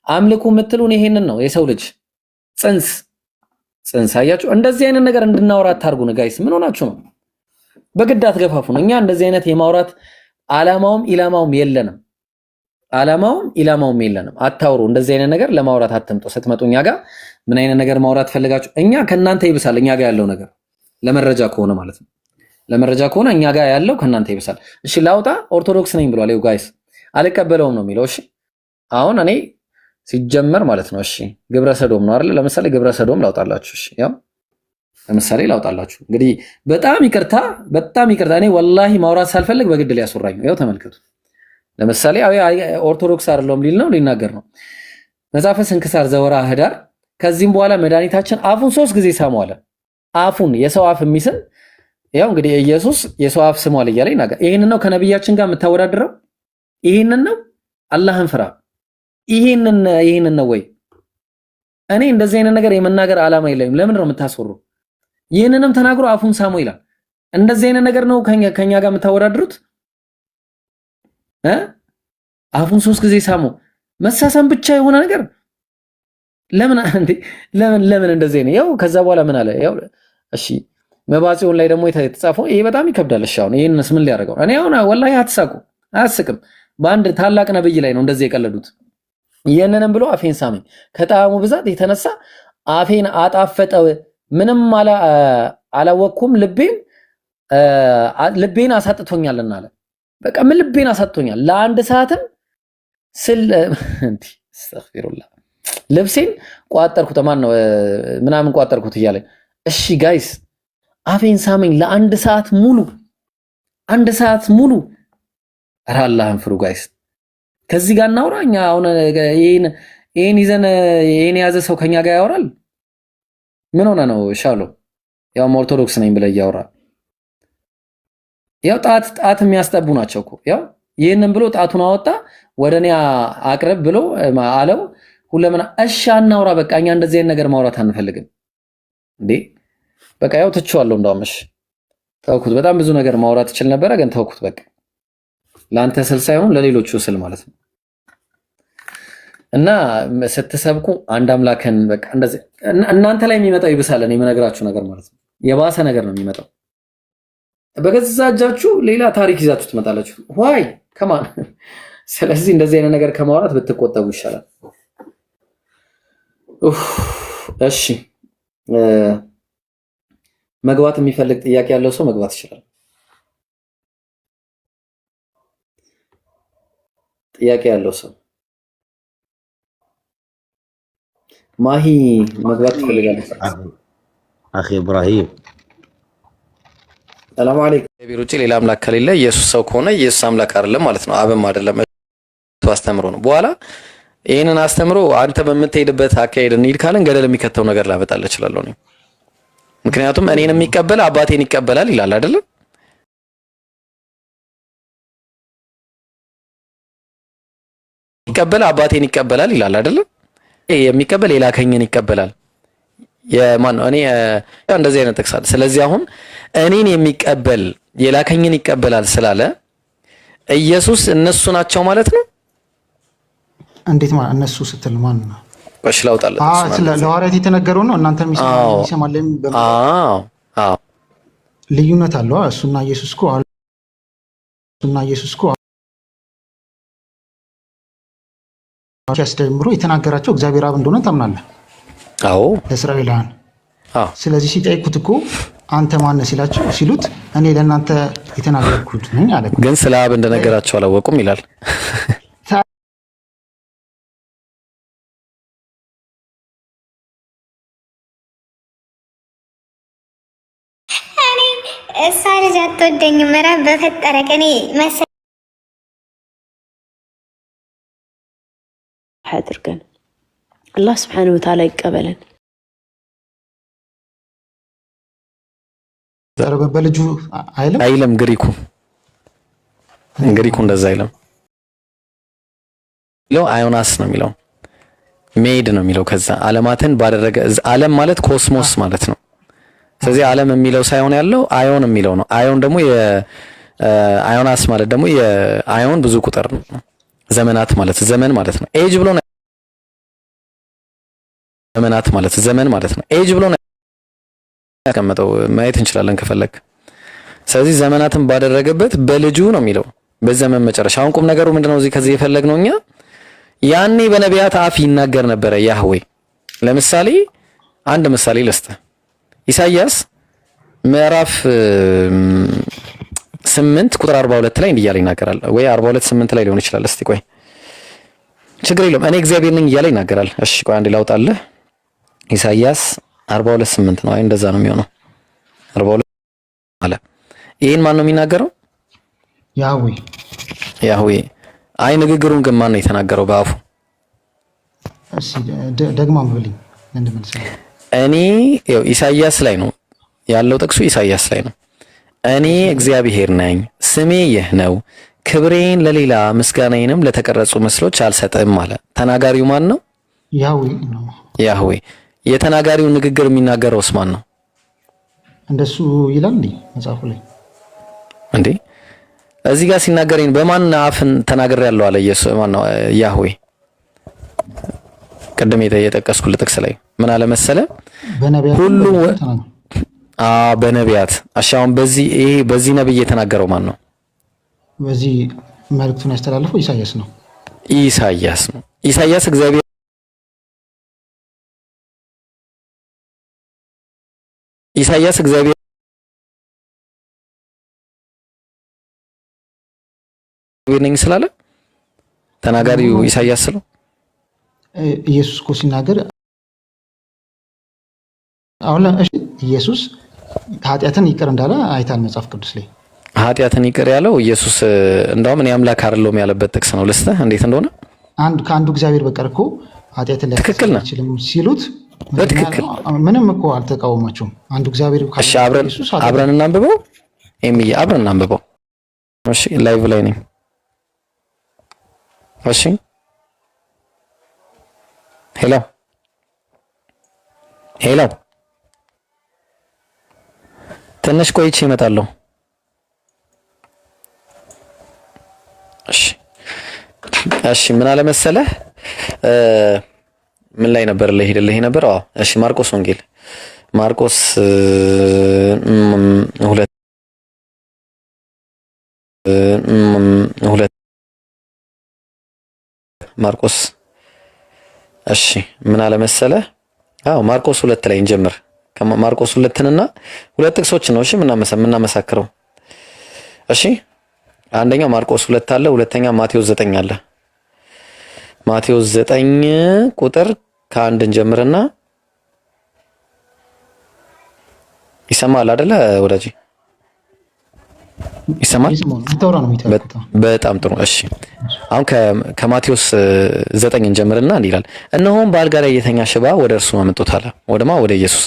Speaker 2: አምልኩ የምትሉን ይሄንን ነው። የሰው ልጅ ጽንስ አያችሁ። እንደዚህ አይነት ነገር እንድናወራ አታርጉን ጋይስ። ምን ሆናችሁ ነው? በግድ አትገፋፉን። እኛ እንደዚህ አይነት የማውራት ዓላማውም ኢላማውም የለንም። አታውሩ። እንደዚህ አይነት ነገር ለማውራት አትምጡ። ስትመጡ እኛ ጋር ምን አይነት ነገር ማውራት ፈልጋችሁ? እኛ ከናንተ ይብሳል። እኛ ጋር ያለው ነገር ለመረጃ ከሆነ ማለት ነው። ለመረጃ ከሆነ እኛ ጋር ያለው ከናንተ ይብሳል። እሺ ላውጣ ኦርቶዶክስ ነኝ ብሏል። ይኸው ጋይስ አልቀበለውም ነው የሚለው። እሺ አሁን እኔ ሲጀመር ማለት ነው። እሺ ግብረ ሰዶም ነው አይደል? ለምሳሌ ግብረ ሰዶም ላውጣላችሁ። እሺ ያው ለምሳሌ ላውጣላችሁ። እንግዲህ በጣም ይቅርታ እኔ ወላሂ ማውራት ሳልፈልግ በግድ ሊያስወራኝ ነው። ያው ተመልከቱ። ለምሳሌ ኦርቶዶክስ አይደለም ሊል ነው ሊናገር ነው። መጽሐፈ ስንክሳር ዘወርኀ ኅዳር ከዚህም በኋላ መድኃኒታችን አፉን 3 ጊዜ ሳመው አለ። አፉን የሰው አፍ የሚስም ያው እንግዲህ ኢየሱስ የሰው አፍ ስሟል እያለ ይናገር። ይሄንን ነው ከነብያችን ጋር የምታወዳድረው? ይሄንን ነው? አላህን ፍራ። ይሄንን ነው ወይ? እኔ እንደዚህ አይነት ነገር የመናገር ዓላማ የለኝም። ለምን ነው የምታስወሩ? ይህንንም ተናግሮ አፉን ሳሙ ይላል። እንደዚህ አይነት ነገር ነው ከኛ ጋር የምታወዳድሩት? አፉን 3 ጊዜ ሳሙ መሳሳም ብቻ የሆነ ነገር ለምን እንደዚህ ነው? ያው ከዛ በኋላ ምን አለ? ያው እሺ መባጽዮን ላይ ደግሞ የተጻፈው ይሄ በጣም ይከብዳል። እሺ አሁን ይሄንስ ምን ሊያደርገው? እኔ አሁን ወላሂ አትሳቁ፣ አያስቅም። በአንድ ታላቅ ነብይ ላይ ነው እንደዚህ የቀለዱት። ይሄንንም ብሎ አፌን ሳመኝ፣ ከጣዕሙ ብዛት የተነሳ አፌን አጣፈጠው፣ ምንም አላወቅኩም፣ ልቤን አሳጥቶኛልና አለ። በቃ ምን ልቤን አሳጥቶኛል? ለአንድ ሰዓትም አስተግፊሩላህ ልብሴን ቋጠርኩት፣ ማን ነው ምናምን ቋጠርኩት እያለ እሺ ጋይስ አፌን ሳመኝ ለአንድ ሰዓት ሙሉ፣ 1 ሰዓት ሙሉ። ኧረ አላህን ፍሩ ጋይስ። ከዚህ ጋር እናውራ እኛ። አሁን ይሄን ይዘን ይሄን የያዘ ሰው ከኛ ጋር ያወራል? ምን ሆነ ነው? ሻሎ ያው ኦርቶዶክስ ነኝ ብለህ እያወራ ያው ጣት የሚያስጠቡ ናቸው እኮ። ያው ይሄንን ብሎ ጣቱን አወጣ ወደኔ አቅርብ ብሎ አለው። ሁለምን እሺ አናውራ በቃ እኛ እንደዚህ አይነት ነገር ማውራት አንፈልግም እንዴ። በቃ ያው ትቼዋለሁ። እንደውም እሺ ተውኩት። በጣም ብዙ ነገር ማውራት ይችል ነበረ ግን ተውኩት። በቃ ላንተ ስል ሳይሆን ለሌሎቹ ስል ማለት ነው። እና ስትሰብኩ አንድ አምላክን በቃ እንደዚህ እናንተ ላይ የሚመጣው ይብሳል። እኔ የምነግራችሁ ነገር ማለት ነው የባሰ ነገር ነው የሚመጣው። በገዛ እጃችሁ ሌላ ታሪክ ይዛችሁ ትመጣላችሁ። ዋይ ከማን። ስለዚህ እንደዚህ አይነት ነገር ከማውራት ብትቆጠቡ ይሻላል። እሺ መግባት የሚፈልግ ጥያቄ ያለው ሰው መግባት ይችላል። ጥያቄ ያለው ሰው ማሂ መግባት ትፈልጋለች።
Speaker 3: አኺ ኢብራሂም
Speaker 2: ሰላም አለይኩም። ከቢሮ ውጪ ሌላ አምላክ ከሌለ ኢየሱስ ሰው ከሆነ ኢየሱስ አምላክ አይደለም ማለት ነው። አብም አይደለም አስተምሮ ነው። በኋላ ይሄንን አስተምሮ አንተ በምትሄድበት አካሄድ እንሂድ ካለን ገደል የሚከተው ነገር ላመጣልህ እችላለሁ ነው። ምክንያቱም እኔን የሚቀበል አባቴን ይቀበላል ይላል አይደል? ይቀበል አባቴን ይቀበላል ይላል አይደል? የሚቀበል የላከኝን ይቀበላል። የማን እኔ እንደዚህ አይነት ጥቅስ አለ። ስለዚህ አሁን እኔን የሚቀበል የላከኝን ይቀበላል ስላለ ኢየሱስ እነሱ ናቸው ማለት ነው።
Speaker 4: እንዴት ማለት እነሱ ስትል ማን ነው?
Speaker 2: እሺ ላውጣለህ።
Speaker 4: ለሐዋርያት የተነገረው ነው። እናንተም ይሰማል። ልዩነት አለው። እሱና ኢየሱስ እኮ ሲያስደምሩ የተናገራቸው እግዚአብሔር አብ እንደሆነ ታምናለህ?
Speaker 2: አዎ
Speaker 4: ለእስራኤላውያን። ስለዚህ ሲጠይቁት እኮ አንተ ማነህ ሲሉት እኔ ለእናንተ የተናገርኩት ነኝ አለ።
Speaker 2: ግን ስለ አብ እንደነገራቸው አላወቁም ይላል።
Speaker 5: እሷ ልጅ አትወደኝም። ኧረ በፈጠረህ እኔ
Speaker 6: አድርገን አላህ ስብሐነሁ ወተዓላ ይቀበለን።
Speaker 4: በልጁ
Speaker 2: አይልም ግሪኩ እንደዛ አይልም። አዮናስ ነው የሚለው፣ ሜድ ነው የሚለው። ከዛ ዓለማትን ባደረገ ዓለም ማለት ኮስሞስ ማለት ነው። ስለዚህ ዓለም የሚለው ሳይሆን ያለው አዮን የሚለው ነው። አዮን ደግሞ የአዮናስ ማለት ደግሞ የአዮን ብዙ ቁጥር ነው። ዘመናት ማለት ዘመን ማለት ነው። ኤጅ ብሎ ነው ዘመናት ማለት ዘመን ማለት ነው። ኤጅ ብሎ ነው ያቀመጠው። ማየት እንችላለን ከፈለክ። ስለዚህ ዘመናትን ባደረገበት በልጁ ነው የሚለው በዘመን መጨረሻ። አሁን ቁም ነገሩ ምንድነው? እዚህ ከዚህ የፈለግነው እኛ ያኔ በነቢያት አፍ ይናገር ነበረ ያህዌ። ለምሳሌ አንድ ምሳሌ ልስጥ። ኢሳይያስ ምዕራፍ 8 ቁጥር 42 ላይ እንዲህ እያለ ይናገራል። ወይ 42 8 ላይ ሊሆን ይችላል። እስቲ ቆይ ችግር የለውም እኔ እግዚአብሔር ነኝ እያለ ይናገራል። እሺ ቆይ አንዴ ላውጣልህ። ኢሳይያስ 42:8 ነው። አይ እንደዛ ነው የሚሆነው 42 አለ። ይሄን ማን ነው የሚናገረው? ያህዌ። አይ ንግግሩን ግን ማን ነው የተናገረው በአፉ?
Speaker 4: እሺ ደግሞ አንብልኝ እንደምንሰማ
Speaker 2: እኔ ያው ኢሳይያስ ላይ ነው ያለው ጥቅሱ ኢሳይያስ ላይ ነው። እኔ እግዚአብሔር ነኝ ስሜ ይህ ነው ክብሬን ለሌላ ምስጋናዬንም ለተቀረጹ ምስሎች አልሰጥም አለ። ተናጋሪው ማን ነው? ያህዌ። የተናጋሪው ንግግር የሚናገረውስ ማን ነው?
Speaker 4: እንደሱ ይላል መጽሐፉ ላይ
Speaker 2: እንዴ? እዚህ ጋር ሲናገረኝ በማን አፍን ተናገር ያለው አለ ኢየሱስ ማን ነው? ያህዌ። ቀደም የጠቀስኩት ጥቅስ ላይ ምን አለ መሰለ? ሁሉ በነቢያት አሻውን በዚህ ነብይ የተናገረው ማን ነው?
Speaker 4: በዚህ መልእክቱን ያስተላልፈው ኢሳይያስ ነው።
Speaker 2: ኢሳይያስ እግዚአብሔር ነኝ ስላለ ተናጋሪው ኢሳይያስ ነው።
Speaker 4: ኢየሱስ እኮ ሲናገር አሁን ኢየሱስ ኃጢአትን ይቅር እንዳለ አይታል መጽሐፍ ቅዱስ ላይ።
Speaker 2: ኃጢአትን ይቅር ያለው ኢየሱስ እንደውም እኔ አምላክ አይደለሁም ያለበት ጥቅስ ነው። ልስጥህ እንዴት እንደሆነ
Speaker 4: ከአንዱ እግዚአብሔር በቀር እኮ ኃጢአትን ሊያስብ አይችልም ሲሉት
Speaker 2: በትክክል
Speaker 4: ምንም እኮ አልተቃወማቸውም። አንዱ እግዚአብሔር
Speaker 2: እሺ አብረን እናንብበው። ኤሚዬ አብረን እናንብበው። እሺ ላይቭ ላይ ነኝ። እሺ ሄሎ ትንሽ ቆይቼ እመጣለሁ። እሺ ምን አለ መሰለህ ምን ላይ ነበር ለሄደልህ ነበር? አዎ እሺ ማርቆስ ወንጌል ማርቆስ 2 ማርቆስ እሺ ምን አለ መሰለህ? አዎ ማርቆስ 2 ላይ እንጀምር። ከማርቆስ 2ንና 2 ጥቅሶች ነው እሺ ምናመሳክረው። እሺ አንደኛው ማርቆስ 2 አለ፣ ሁለተኛው ማቴዎስ 9 አለ። ማቴዎስ 9 ቁጥር ከ1 እንጀምርና ይሰማል አይደለ ወዳጅ? ይሰማል? በጣም ጥሩ። እሺ አሁን ከማቴዎስ 9 እንጀምርና እንዲህ ይላል፣ እነሆም በአልጋ ላይ የተኛ ሽባ ወደ እርሱ አመጡት አለ። ወደ ኢየሱስ።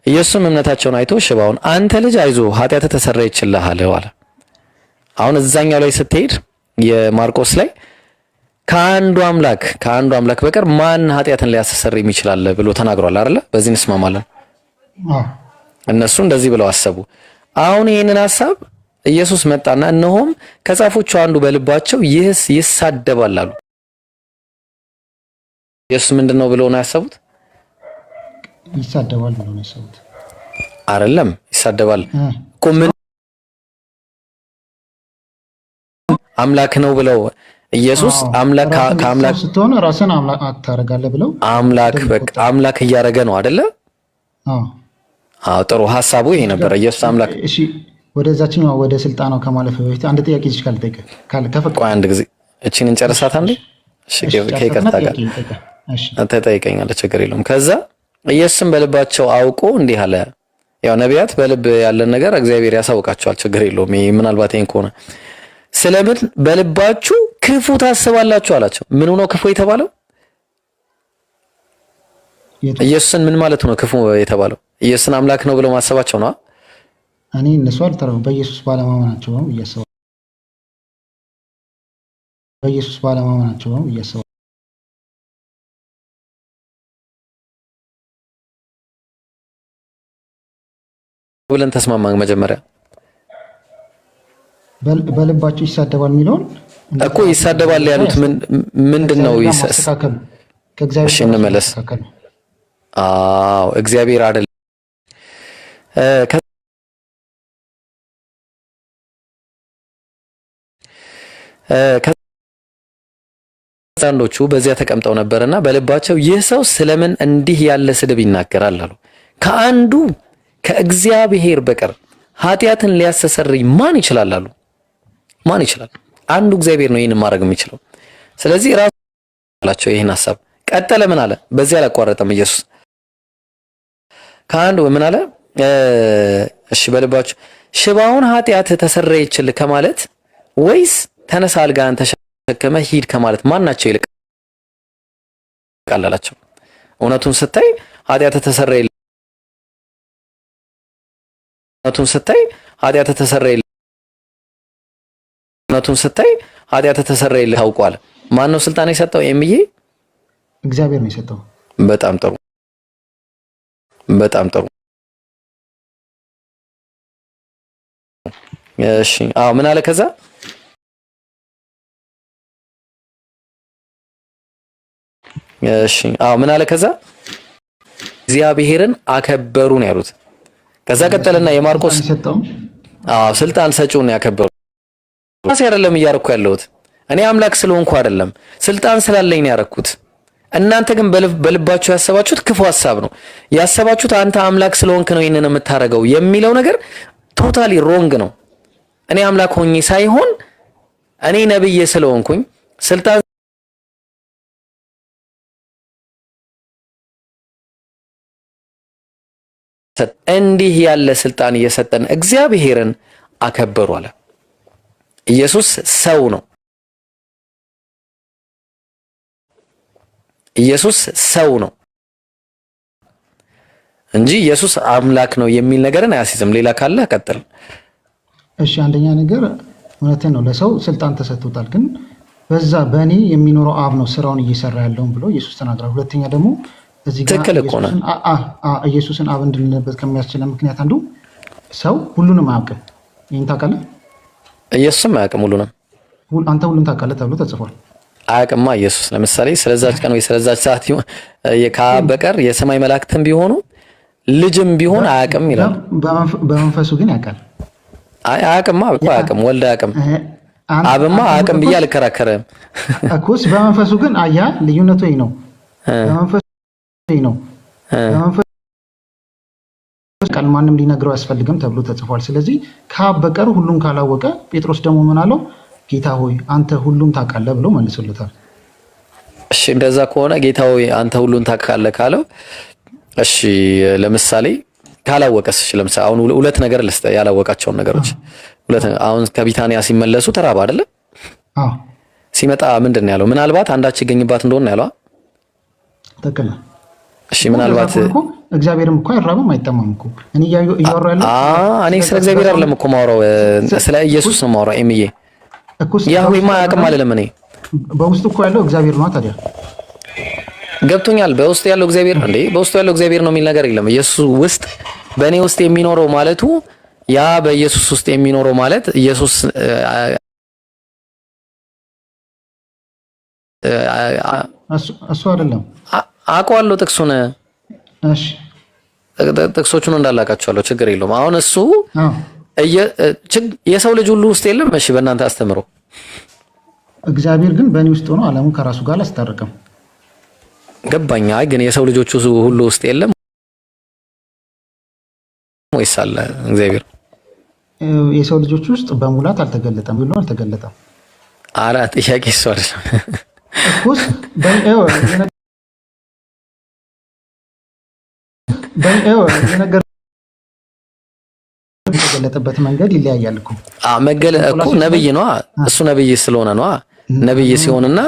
Speaker 2: ኢየሱስም እምነታቸውን አይቶ ሽባውን አንተ ልጅ አይዞ ኃጢአትህ ተሰረየችልህ አለ። አሁን እዛኛው ላይ ስትሄድ የማርቆስ ላይ ከአንዱ አምላክ በቀር ማን ኃጢአትን ሊያስተሰርይ ይችላል ብሎ ተናግሯል አይደለ? በዚህ እንስማማለን። እነሱ እንደዚህ ብለው አሰቡ። አሁን ይሄንን ሐሳብ ኢየሱስ መጣና እነሆም ከጻፎቹ አንዱ በልባቸው ይህስ ይሳደባል አሉ። ኢየሱስ ምንድነው ብለው ነው ያሰቡት?
Speaker 4: ይሳደባል ብለው ነው ያሰቡት
Speaker 2: አይደለም። ይሳደባል እኮ ምን አምላክ ነው ብለው ኢየሱስ ከአምላክ
Speaker 4: ስትሆን ራስን አምላክ ታረጋለህ ብለው
Speaker 2: አምላክ እያረገ ነው አይደለ? ጥሩ ሐሳቡ ይሄ ነበር። ኢየሱስ አምላክ።
Speaker 4: እሺ ወደዛችኛው ወደ ስልጣናው ከማለፍ በፊት አንድ ጥያቄ ይችላል ካልተፈቀደ
Speaker 2: አንድ ጊዜ እቺን እንጨርሳት አንዴ። እሺ ከይቅርታ ጋር አንተ ጠይቀኛለህ፣ ችግር የለውም። ከዛ ኢየሱስም በልባቸው አውቆ እንዲህ አለ። ያው ነቢያት በልብ ያለን ነገር እግዚአብሔር ያሳውቃቸዋል፣ ችግር የለውም። ምናልባት ይሄን ከሆነ ስለምን በልባችሁ ክፉ ታስባላችሁ አላቸው። ምን ሆኖ ክፉ የተባለው? ኢየሱስን ምን ማለት ነው ክፉ የተባለው? ኢየሱስን አምላክ ነው ብለው ማሰባቸው ነው።
Speaker 4: እኔ እነሱ አልተረፉ በኢየሱስ ባለማመናቸው ነው እያሰቡ
Speaker 2: ብለን ተስማማን። መጀመሪያ
Speaker 4: በልባቸው ይሳደባል የሚለውን
Speaker 2: እኮ ይሳደባል ያሉት ምንድነው?
Speaker 4: ይሳካከሉ ከእግዚአብሔር
Speaker 2: ጋር እንመለስ። እግዚአብሔር አይደል አንዶቹ በዚያ ተቀምጠው ነበርና በልባቸው ይህ ሰው ስለምን እንዲህ ያለ ስድብ ይናገራል አሉ። ከአንዱ ከእግዚአብሔር በቀር ኃጢአትን ሊያስተሰርይ ማን ይችላል አሉ። ማን ይችላል? አንዱ እግዚአብሔር ነው ይህንን ማድረግ የሚችለው። ስለዚህ ራሱ ላቸው ይሄን ሐሳብ ቀጠለ ምን አለ በዚህ አላቋረጠም ኢየሱስ ካንዱ ምን አለ እሺ በልባችሁ ሽባውን ኃጢአት ተሰረየችልህ ከማለት ወይስ ተነሳ አልጋን ተሸከመ ሂድ ከማለት ማናቸው ይልቃላቸው እውነቱን ስታይ ኃጢአት ተሰረየልህ እውነቱን ስታይ ኃጢአት ተሰረየልህ እውነቱን ስታይ ኃጢአት ተሰረየልህ ታውቋል ማን ነው ስልጣን የሰጠው ኤምዬ
Speaker 4: እግዚአብሔር ነው የሰጠው
Speaker 2: በጣም ጥሩ በጣም ጥሩ እሺ አዎ ምን አለ ከዛ እሺ አዎ ምን አለ ከዛ እግዚአብሔርን አከበሩ ነው ያሉት ከዛ ቀጠለና የማርቆስ አዎ ስልጣን ሰጪው ነው ያከበሩ ራሴ አይደለም እያረኩ ያለሁት እኔ አምላክ ስለሆንኩ አይደለም ስልጣን ስላለኝ ነው ያረኩት እናንተ ግን በልባችሁ ያሰባችሁት ክፉ ሐሳብ ነው ያሰባችሁት አንተ አምላክ ስለሆንክ ነው ይሄንን የምታረገው የሚለው ነገር ቶታሊ ሮንግ ነው እኔ አምላክ ሆኜ ሳይሆን እኔ ነብይ ስለሆንኩኝ ስልጣን እንዲህ ያለ ስልጣን እየሰጠን እግዚአብሔርን አከበሩ አለ ኢየሱስ ሰው ነው ኢየሱስ ሰው ነው እንጂ ኢየሱስ አምላክ ነው የሚል ነገርን አያስይዝም ሌላ ካለ ቀጥል
Speaker 4: እሺ አንደኛ ነገር እውነቴን ነው ለሰው ስልጣን ተሰጥቶታል ግን በዛ በእኔ የሚኖረው አብ ነው ስራውን እየሰራ ያለውን ብሎ ኢየሱስ ተናግሯል ሁለተኛ ደግሞ እዚህ ጋር ኢየሱስን አብ እንድንልበት ከሚያስችለን ምክንያት አንዱ ሰው ሁሉንም አያውቅም ይሄን ታውቃለህ
Speaker 2: ኢየሱስም አያውቅም ሁሉንም
Speaker 4: አንተ ሁሉን ታውቃለህ ተብሎ ተጽፏል
Speaker 2: አያውቅማ ኢየሱስ ለምሳሌ ስለዛች ቀን ወይ ስለዛች ሰዓት ከአብ በቀር የሰማይ መላእክትም ቢሆኑ ልጅም ቢሆን አያውቅም ይላል
Speaker 4: በመንፈሱ ግን ያውቃል
Speaker 2: አያውቅማ እኮ አያውቅም ወልድ አያውቅም አብማ አያውቅም ብዬ አልከራከረም
Speaker 4: እኮስ በመንፈሱ ግን አያ ልዩነቱ ይሄ ነው በመንፈሱ ይሄ ነው በመንፈሱ ቃል ማንም ሊነግረው ያስፈልግም ተብሎ ተጽፏል ስለዚህ ከአብ በቀር ሁሉን ካላወቀ ጴጥሮስ ደግሞ ምን አለው ጌታ ሆይ አንተ ሁሉን ታውቃለህ ብሎ መልሶለታል
Speaker 2: እሺ እንደዛ ከሆነ ጌታ ሆይ አንተ ሁሉን ታውቃለህ ካለው እሺ ለምሳሌ ካላወቀስ እሺ ለምሳሌ አሁን ሁለት ነገር ልስተ ያላወቃቸው ነገሮች ሁለት አሁን ከቢታንያ ሲመለሱ ተራባ አይደለ
Speaker 4: አዎ
Speaker 2: ሲመጣ ምንድነው ያለው ምናልባት አንዳች ይገኝባት እንደሆነ ያለው
Speaker 4: ተከለ
Speaker 2: እሺ ምናልባት
Speaker 4: እግዚአብሔርም እኮ አይራብም አይጠማም እኮ እኔ እያወራሁ ያለው
Speaker 2: እኔ ስለ እግዚአብሔር አይደለም እኮ ማውራው ስለ ኢየሱስ ነው ማውራው ኤምዬ ያህዌማ አያውቅም አይደለም እኔ
Speaker 4: በውስጡ እኮ ያለው እግዚአብሔር ነው ታዲያ
Speaker 2: ገብቶኛል በውስጡ ያለው እግዚአብሔር እንዴ በውስጡ ያለው እግዚአብሔር ነው የሚል ነገር የለም ኢየሱስ ውስጥ በእኔ ውስጥ የሚኖረው ማለቱ ያ በኢየሱስ ውስጥ የሚኖረው ማለት ኢየሱስ
Speaker 4: እሱ አይደለም
Speaker 2: አውቀዋለሁ ጥቅሱን
Speaker 4: እሺ
Speaker 2: ጥቅሶቹን እንዳላቃቸዋለሁ ችግር የለውም አሁን እሱ የሰው ልጅ ሁሉ ውስጥ የለም እሺ በእናንተ አስተምሮ
Speaker 4: እግዚአብሔር ግን በእኔ ውስጥ ሆኖ ዓለሙን ከራሱ ጋር አላስታረቀም
Speaker 2: ገባኛ ግን የሰው ልጆች ሁሉ ውስጥ የለም ወይስ አለ እግዚአብሔር
Speaker 4: የሰው ልጆች ውስጥ በሙላት አልተገለጠም ብሎ አልተገለጠም
Speaker 2: አራት ጥያቄ ይሷል
Speaker 4: እኮስ የነገር የተገለጠበት መንገድ ይለያያል እኮ
Speaker 2: መገለ እኮ ነብይ ነው እሱ ነብይ ስለሆነ ነው ነብይ ሲሆንና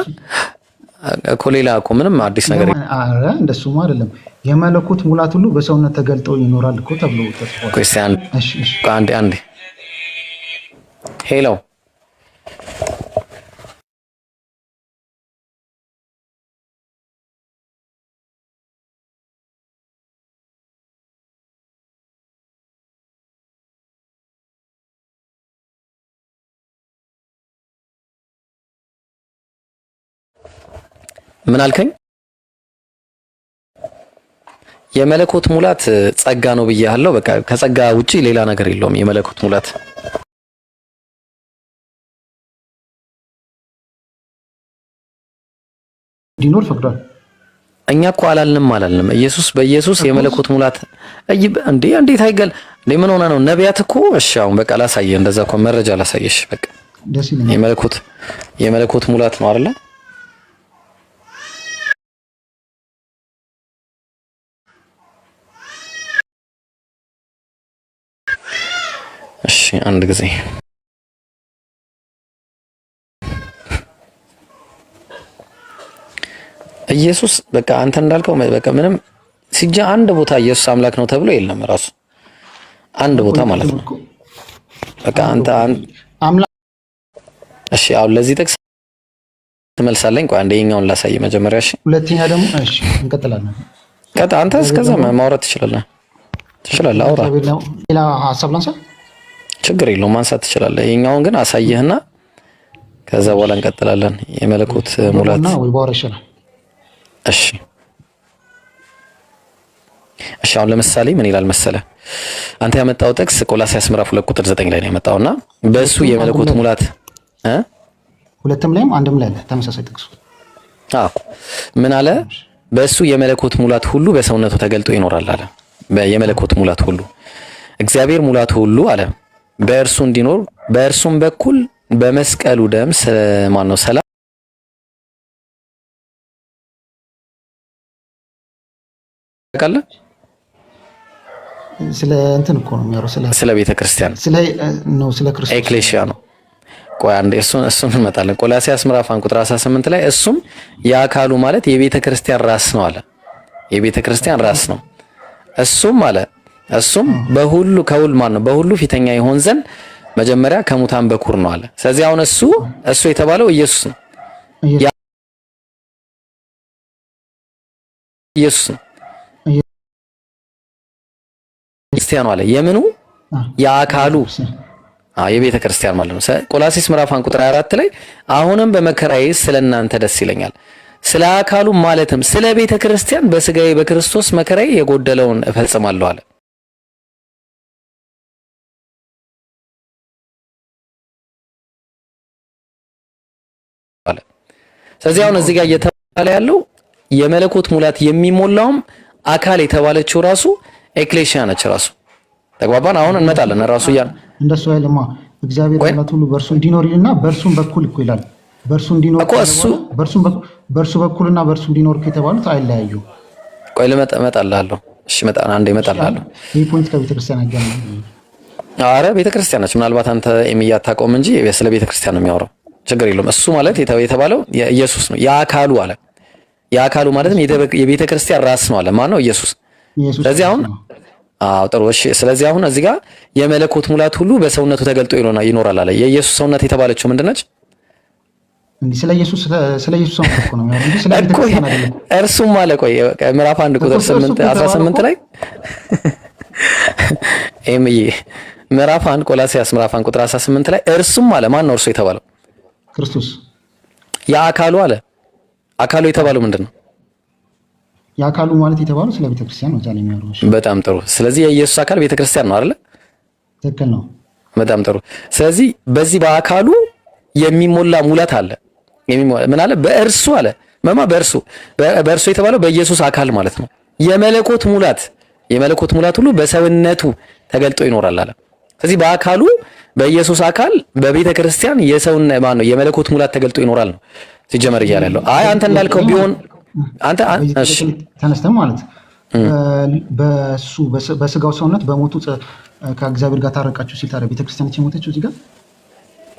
Speaker 2: እኮ ሌላ እኮ ምንም አዲስ ነገር
Speaker 4: አረ እንደሱማ አይደለም የመለኮት ሙላት ሁሉ በሰውነት ተገልጦ ይኖራል እኮ ተብሎ ተጽፏል
Speaker 2: ክርስቲያን አንዴ ሄሎ ምን አልከኝ የመለኮት ሙላት ጸጋ ነው ብያለሁ በቃ ከጸጋ ውጪ ሌላ ነገር የለውም የመለኮት ሙላት
Speaker 4: ዲኖር ፈቅዷል
Speaker 2: እኛ እኮ አላልንም ኢየሱስ በኢየሱስ የመለኮት ሙላት እንዴ እንዴት አይገል እንዴ ምን ሆነ ነው ነቢያት እኮ እሺ አሁን በቃ ላሳየ እንደዛ እኮ መረጃ ላሳየሽ በቃ የመለኮት ሙላት ነው አይደል አንድ ጊዜ ኢየሱስ በቃ አንተ እንዳልከው በቃ ምንም ሲጃ አንድ ቦታ ኢየሱስ አምላክ ነው ተብሎ የለም ራሱ አንድ ቦታ ማለት ነው። በቃ አንተ
Speaker 4: አምላክ
Speaker 2: እሺ አሁን ለዚህ ጥቅስ ትመልሳለኝ። ቆይ አንደኛውን ላሳይ መጀመሪያ። እሺ
Speaker 4: ሁለተኛ ደግሞ እሺ እንቀጥላለን።
Speaker 2: አንተ እስከዛ ማውራት ትችላለህ አውራ።
Speaker 4: ሌላ ሐሳብ ላንሳ
Speaker 2: ችግር የለውም ማንሳት ትችላለህ። ይሄኛውን ግን አሳየህና ከዛ በኋላ እንቀጥላለን። የመለኮት ሙላት
Speaker 4: ወይ ባወራሽ ነው።
Speaker 2: እሺ አሁን ለምሳሌ ምን ይላል መሰለህ? አንተ ያመጣው ጥቅስ ቆላስይስ ምዕራፍ 2 ቁጥር 9 ላይ ነው ያመጣውና በእሱ የመለኮት ሙላት
Speaker 4: ሁለትም ላይም አንድም ላይ አለ ተመሳሳይ ጥቅስ።
Speaker 2: ምን አለ? በእሱ የመለኮት ሙላት ሁሉ በሰውነቱ ተገልጦ ይኖራል አለ። የመለኮት ሙላት ሁሉ እግዚአብሔር ሙላት ሁሉ አለ በእርሱ እንዲኖር በእርሱም በኩል በመስቀሉ ደም ማን ነው ሰላም ካለ
Speaker 4: ስለ እንትን እኮ ነው የሚያወራው
Speaker 2: ስለ ቤተ ክርስቲያን
Speaker 4: ስለ ክርስቶስ
Speaker 2: ኤክሌሲያ ነው። ቆይ አንዴ እሱን እንመጣለን። ቆላስይስ ምዕራፍ 1 ቁጥር 18 ላይ እሱም የአካሉ ማለት የቤተ ክርስቲያን ራስ ነው አለ። የቤተ ክርስቲያን ራስ ነው እሱም አለ። እሱም በሁሉ ከሁሉ ማን ነው በሁሉ ፊተኛ ይሆን ዘንድ መጀመሪያ ከሙታን በኩር ነው አለ። ስለዚህ አሁን እሱ የተባለው ኢየሱስ ነው። ኢየሱስ ነው ክርስቲያኑ አለ። የምኑ የአካሉ የቤተ ክርስቲያን ማለት ነው። ቆላስይስ ምዕራፍ 1 ቁጥር 24 ላይ አሁንም በመከራዬ ስለናንተ ደስ ይለኛል፣ ስለ አካሉ ማለትም ስለ ቤተ ክርስቲያን በስጋዬ በክርስቶስ መከራዬ የጎደለውን እፈጽማለሁ አለ። ስለዚህ አሁን እዚህ ጋር እየተባለ ያለው የመለኮት ሙላት የሚሞላውም አካል የተባለችው ራሱ ኤክሌሲያ ነች። ራሱ ተግባባን። አሁን እንመጣለን። ራሱ
Speaker 4: እንደሱ አይልማ እግዚአብሔር ሙላት ሁሉ በእርሱ እንዲኖር ይልና በእርሱም በኩል እኮ ይላል። በእርሱ እንዲኖር በእርሱ በኩልና በእርሱ እንዲኖር ከተባሉት አይለያዩ።
Speaker 2: ቆይ እመጣልሃለሁ። እሺ አንዴ እመጣልሃለሁ።
Speaker 4: ይሄ ፖይንት ከቤተክርስቲያን ያገናኝ።
Speaker 2: ኧረ ቤተክርስቲያን ነች። ምናልባት አንተ የሚያታውቀውም እንጂ ስለ ቤተክርስቲያን ነው የሚያወራው። ችግር የለውም። እሱ ማለት የተባለው ኢየሱስ ነው። የአካሉ አለ። የአካሉ ማለትም የቤተ ክርስቲያን ራስ ነው አለ። ማን ነው? ኢየሱስ። ስለዚህ አሁን ጥሩ እሺ። ስለዚህ አሁን እዚህ ጋር የመለኮት ሙላት ሁሉ በሰውነቱ ተገልጦ ይኖራል አለ። የኢየሱስ ሰውነት የተባለችው ምንድነች?
Speaker 4: ስለ ኢየሱስ ሰውነት እኮ ነው እንጂ ስለ ቤተ ክርስቲያን አይደለም።
Speaker 2: እርሱም አለ ቆይ ምዕራፍ 1 ቁጥር 18 ላይ ምዕራፍ 1 ቆላስይስ ምዕራፍ 1 ቁጥር 18 ላይ እርሱም አለ። ማን ነው እርሱ የተባለው?
Speaker 4: ክርስቶስ።
Speaker 2: የአካሉ አለ። አካሉ የተባለው ምንድነው?
Speaker 4: የአካሉ ማለት የተባለው ስለ ቤተ ክርስቲያን ነው። ዛሬ የሚያወራው።
Speaker 2: በጣም ጥሩ። ስለዚህ የኢየሱስ አካል ቤተ ክርስቲያን ነው አይደለ?
Speaker 4: ትክክል ነው።
Speaker 2: በጣም ጥሩ። ስለዚህ በዚህ በአካሉ የሚሞላ ሙላት አለ። ምን አለ? በእርሱ አለ። በእርሱ የተባለው በኢየሱስ አካል ማለት ነው። የመለኮት ሙላት ሁሉ በሰውነቱ ተገልጦ ይኖራል አለ። ስለዚህ በአካሉ በኢየሱስ አካል በቤተ ክርስቲያን የመለኮት ሙላት ተገልጦ ይኖራል ነው ሲጀመር እያለ ያለው። አንተ እንዳልከው ቢሆን አንተ
Speaker 4: ተነስተህ ማለት በሱ በስጋው ሰውነት በሞቱ ከእግዚአብሔር ጋር ታረቃችሁ ሲል ታዲያ ቤተ ክርስቲያን የሞተችው እዚህ ጋር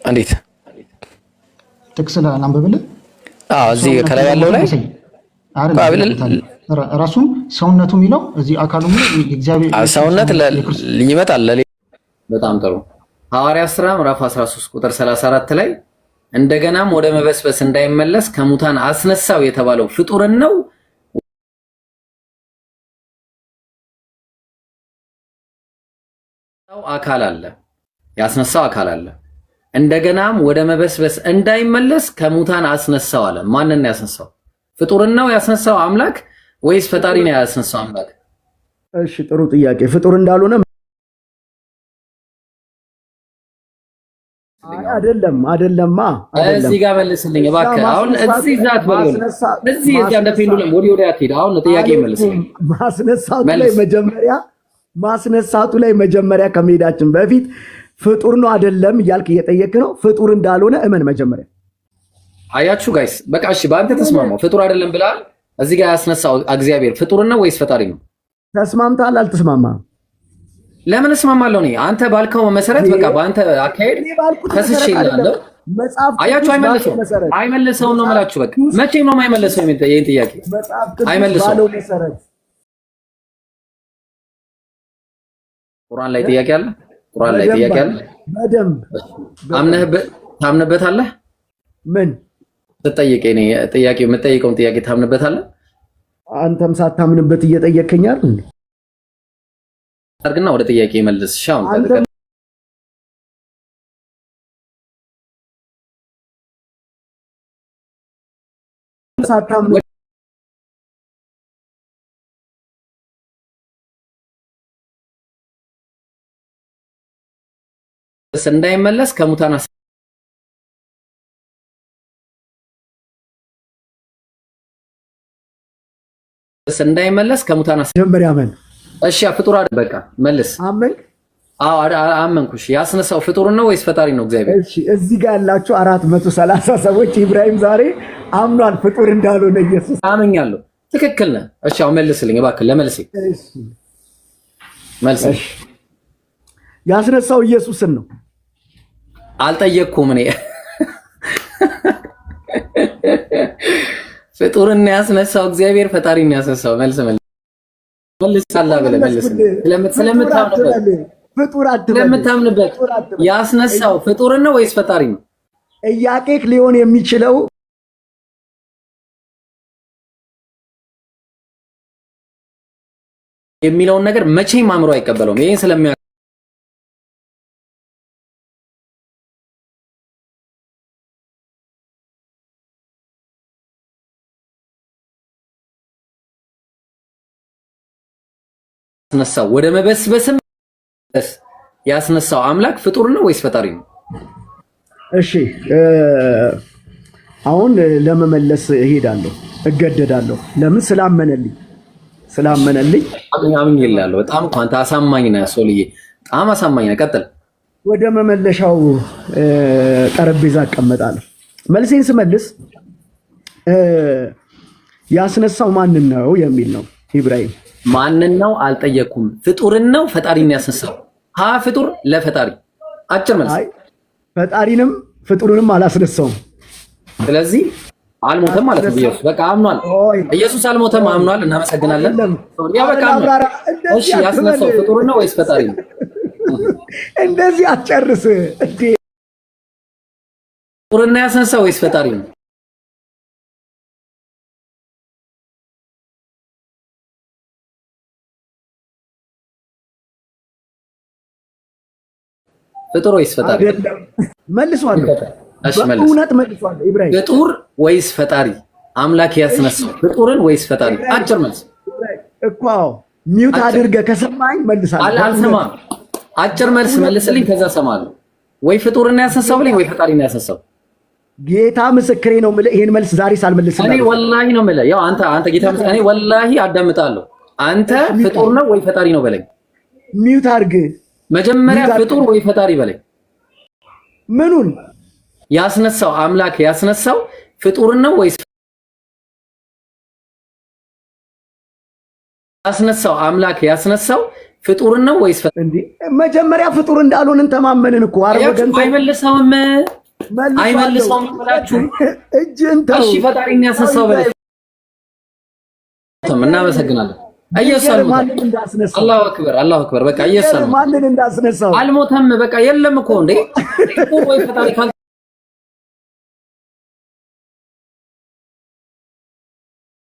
Speaker 4: እንዴት ጥቅስ ላንብብልህ?
Speaker 2: እዚህ ከላይ ያለው ላይ
Speaker 4: ራሱን ሰውነቱ የሚለው እዚህ አካሉ እግዚአብሔር
Speaker 2: ሰውነት ይመጣል። በጣም ጥሩ። ሐዋርያት ሥራ ምዕራፍ 13 ቁጥር 34 ላይ እንደገናም ወደ መበስበስ እንዳይመለስ ከሙታን አስነሳው የተባለው ፍጡርን ነው አካል አለ። ያስነሳው አካል አለ። እንደገናም ወደ መበስበስ እንዳይመለስ ከሙታን አስነሳው አለ። ማንን ያስነሳው? ፍጡርን ነው ያስነሳው አምላክ ወይስ ፈጣሪ ነው ያስነሳው አምላክ?
Speaker 7: እሺ ጥሩ ጥያቄ። ፍጡር እንዳልሆነ አይደለማ
Speaker 2: እዚህ ጋር መልስልኝ እባክህ። አሁን እዚህ ዛት በለው እዚህ እንደ ፔንዱለም ወዲያ አትሄድ። አሁን ጥያቄ መልስልኝ።
Speaker 7: ማስነሳቱ ላይ መጀመሪያ ከመሄዳችን በፊት ፍጡር ነው አይደለም እያልክ እየጠየቅ ነው። ፍጡር እንዳልሆነ እመን መጀመሪያ።
Speaker 2: አያችሁ ጋይስ፣ በቃ እሺ፣ በአንተ ተስማማው። ፍጡር አይደለም ብለሃል። እዚህ ጋር ያስነሳው እግዚአብሔር ፍጡር ነው ወይስ ፈጣሪ ነው?
Speaker 7: ተስማምታል? አልተስማማም?
Speaker 2: ለምን እስማማለሁ? እኔ አንተ ባልከው መሰረት በቃ በአንተ አካሄድ ከስሽ ይላል። አያችሁ አይመልሰውም ነው የምላችሁ። በቃ መቼም ነው የማይመልሰው ይሄን ጥያቄ አይመልሰውም። ቁርአን ላይ ጥያቄ አለ። ቁርአን ላይ ጥያቄ አለ።
Speaker 7: በደንብ
Speaker 2: ታምንበታለህ?
Speaker 7: ምን
Speaker 2: ተጠየቀኝ ነው ጥያቄ የምጠይቀውን ጥያቄ ታምንበታለህ?
Speaker 7: አንተም ሳታምንበት እየጠየቀኝ አይደል?
Speaker 2: አርግና ወደ ጥያቄ መልስ። ሻውን
Speaker 7: ሳታምን
Speaker 2: እንዳይመለስ ከሙታን እንዳይመለስ ከሙታን
Speaker 7: ጀመር ያመን።
Speaker 2: እሺ ፍጡር አይደል? በቃ መልስ።
Speaker 7: አመንክ?
Speaker 2: አዎ አመንኩሽ። ያስነሳው ፍጡር ነው ወይስ ፈጣሪ ነው እግዚአብሔር?
Speaker 7: እሺ እዚህ ጋር ያላችሁ 430 ሰዎች ኢብራሂም ዛሬ አምኗል ፍጡር እንዳልሆነ ኢየሱስ።
Speaker 2: አመኛለሁ። ትክክል ነህ። እሺ አሁን መልስልኝ እባክህ። ለመልሴ መልስ።
Speaker 7: ያስነሳው ኢየሱስን ነው።
Speaker 2: አልጠየቅኩም እኔ ፍጡርን ያስነሳው እግዚአብሔር ፈጣሪን ያስነሳው። መልስ አላ ብለህ መልስ። ስለምታምንበት ያስነሳው ፍጡርን ነው ወይስ ፈጣሪ ነው?
Speaker 7: ጥያቄክ ሊሆን የሚችለው
Speaker 2: የሚለውን ነገር መቼም አእምሮ አይቀበለውም። ይሄን ስለሚያ ያስነሳው ወደ መበስበስም ያስነሳው አምላክ ፍጡር ነው ወይስ ፈጣሪ ነው?
Speaker 7: እሺ አሁን ለመመለስ እሄዳለሁ፣ እገደዳለሁ። ለምን? ስላመነልኝ
Speaker 2: አምን ይላል። በጣም አንተ አሳማኝ ነህ ሶልዬ፣ በጣም አሳማኝ ነህ። ቀጥል።
Speaker 7: ወደ መመለሻው ጠረጴዛ እቀመጣለሁ። መልሴን ስመልስ ያስነሳው ማንን ነው የሚል ነው። ኢብራሂም
Speaker 2: ማንን ነው አልጠየኩም። ፍጡርን ነው ፈጣሪን ያስነሳው? ፍጡር ለፈጣሪ አጭር መልስ።
Speaker 7: ፈጣሪንም ፍጡርንም አላስነሳውም።
Speaker 2: ስለዚህ አልሞተም ማለት ነው። ኢየሱስ በቃ አምኗል። ኢየሱስ አልሞተም አምኗል። እናመሰግናለን። ያ በቃ እሺ፣ ያስነሳው ፍጡርን ነው ወይስ ፈጣሪ ነው?
Speaker 7: እንደዚህ አትጨርስ እንዴ!
Speaker 2: ፍጡርን ያስነሳው ወይስ ፈጣሪ ነው? ፍጡር ወይስ ፈጣሪ?
Speaker 7: መልሷል። እውነት መልሷል። ኢብራሂም
Speaker 2: ፍጡር ወይስ ፈጣሪ? አምላክ ያስነሳው ፍጡርን ወይስ ፈጣሪ? አጭር መልስ
Speaker 7: እኮ ሚውት አድርገህ ከሰማኝ መልሳለሁ።
Speaker 2: አልሰማም። አጭር መልስ መልስልኝ፣ ከዛ ሰማለሁ። ወይ ፍጡርን ያስነሳው ብለኝ ወይ ፈጣሪን ያስነሳው።
Speaker 7: ጌታ ምስክሬ ነው የምልህ። ይሄን መልስ ዛሬ ሳልመልስልህ
Speaker 2: እኔ ወላሂ ነው የምልህ። ያው አንተ ጌታ ምስክሬ፣ እኔ ወላሂ አዳምጣለሁ። አንተ ፍጡር ነው ወይ ፈጣሪ ነው በለኝ።
Speaker 7: ሚውት አድርግ
Speaker 2: መጀመሪያ። ፍጡር ወይ ፈጣሪ በለኝ።
Speaker 7: ምኑን
Speaker 2: ያስነሳው አምላክ ያስነሳው ፍጡርን ነው ወይስ ያስነሳው አምላክ ያስነሳው ፍጡርን ነው ወይስ
Speaker 7: እንዴ? መጀመሪያ ፍጡር እንዳልሆንን ተማመንን እኮ።
Speaker 2: አይመልሰውም ብላችሁ
Speaker 7: እጅን ተው።
Speaker 2: እሺ ፈጣሪን ያስነሳው በለኝ። እናመሰግናለን። አላሁ አክበር። በቃ ኢየሱስ
Speaker 7: ማንን እንዳስነሳው
Speaker 2: አልሞተም። በቃ የለም እኮ እንዴ ወይ ፈጣሪ ካል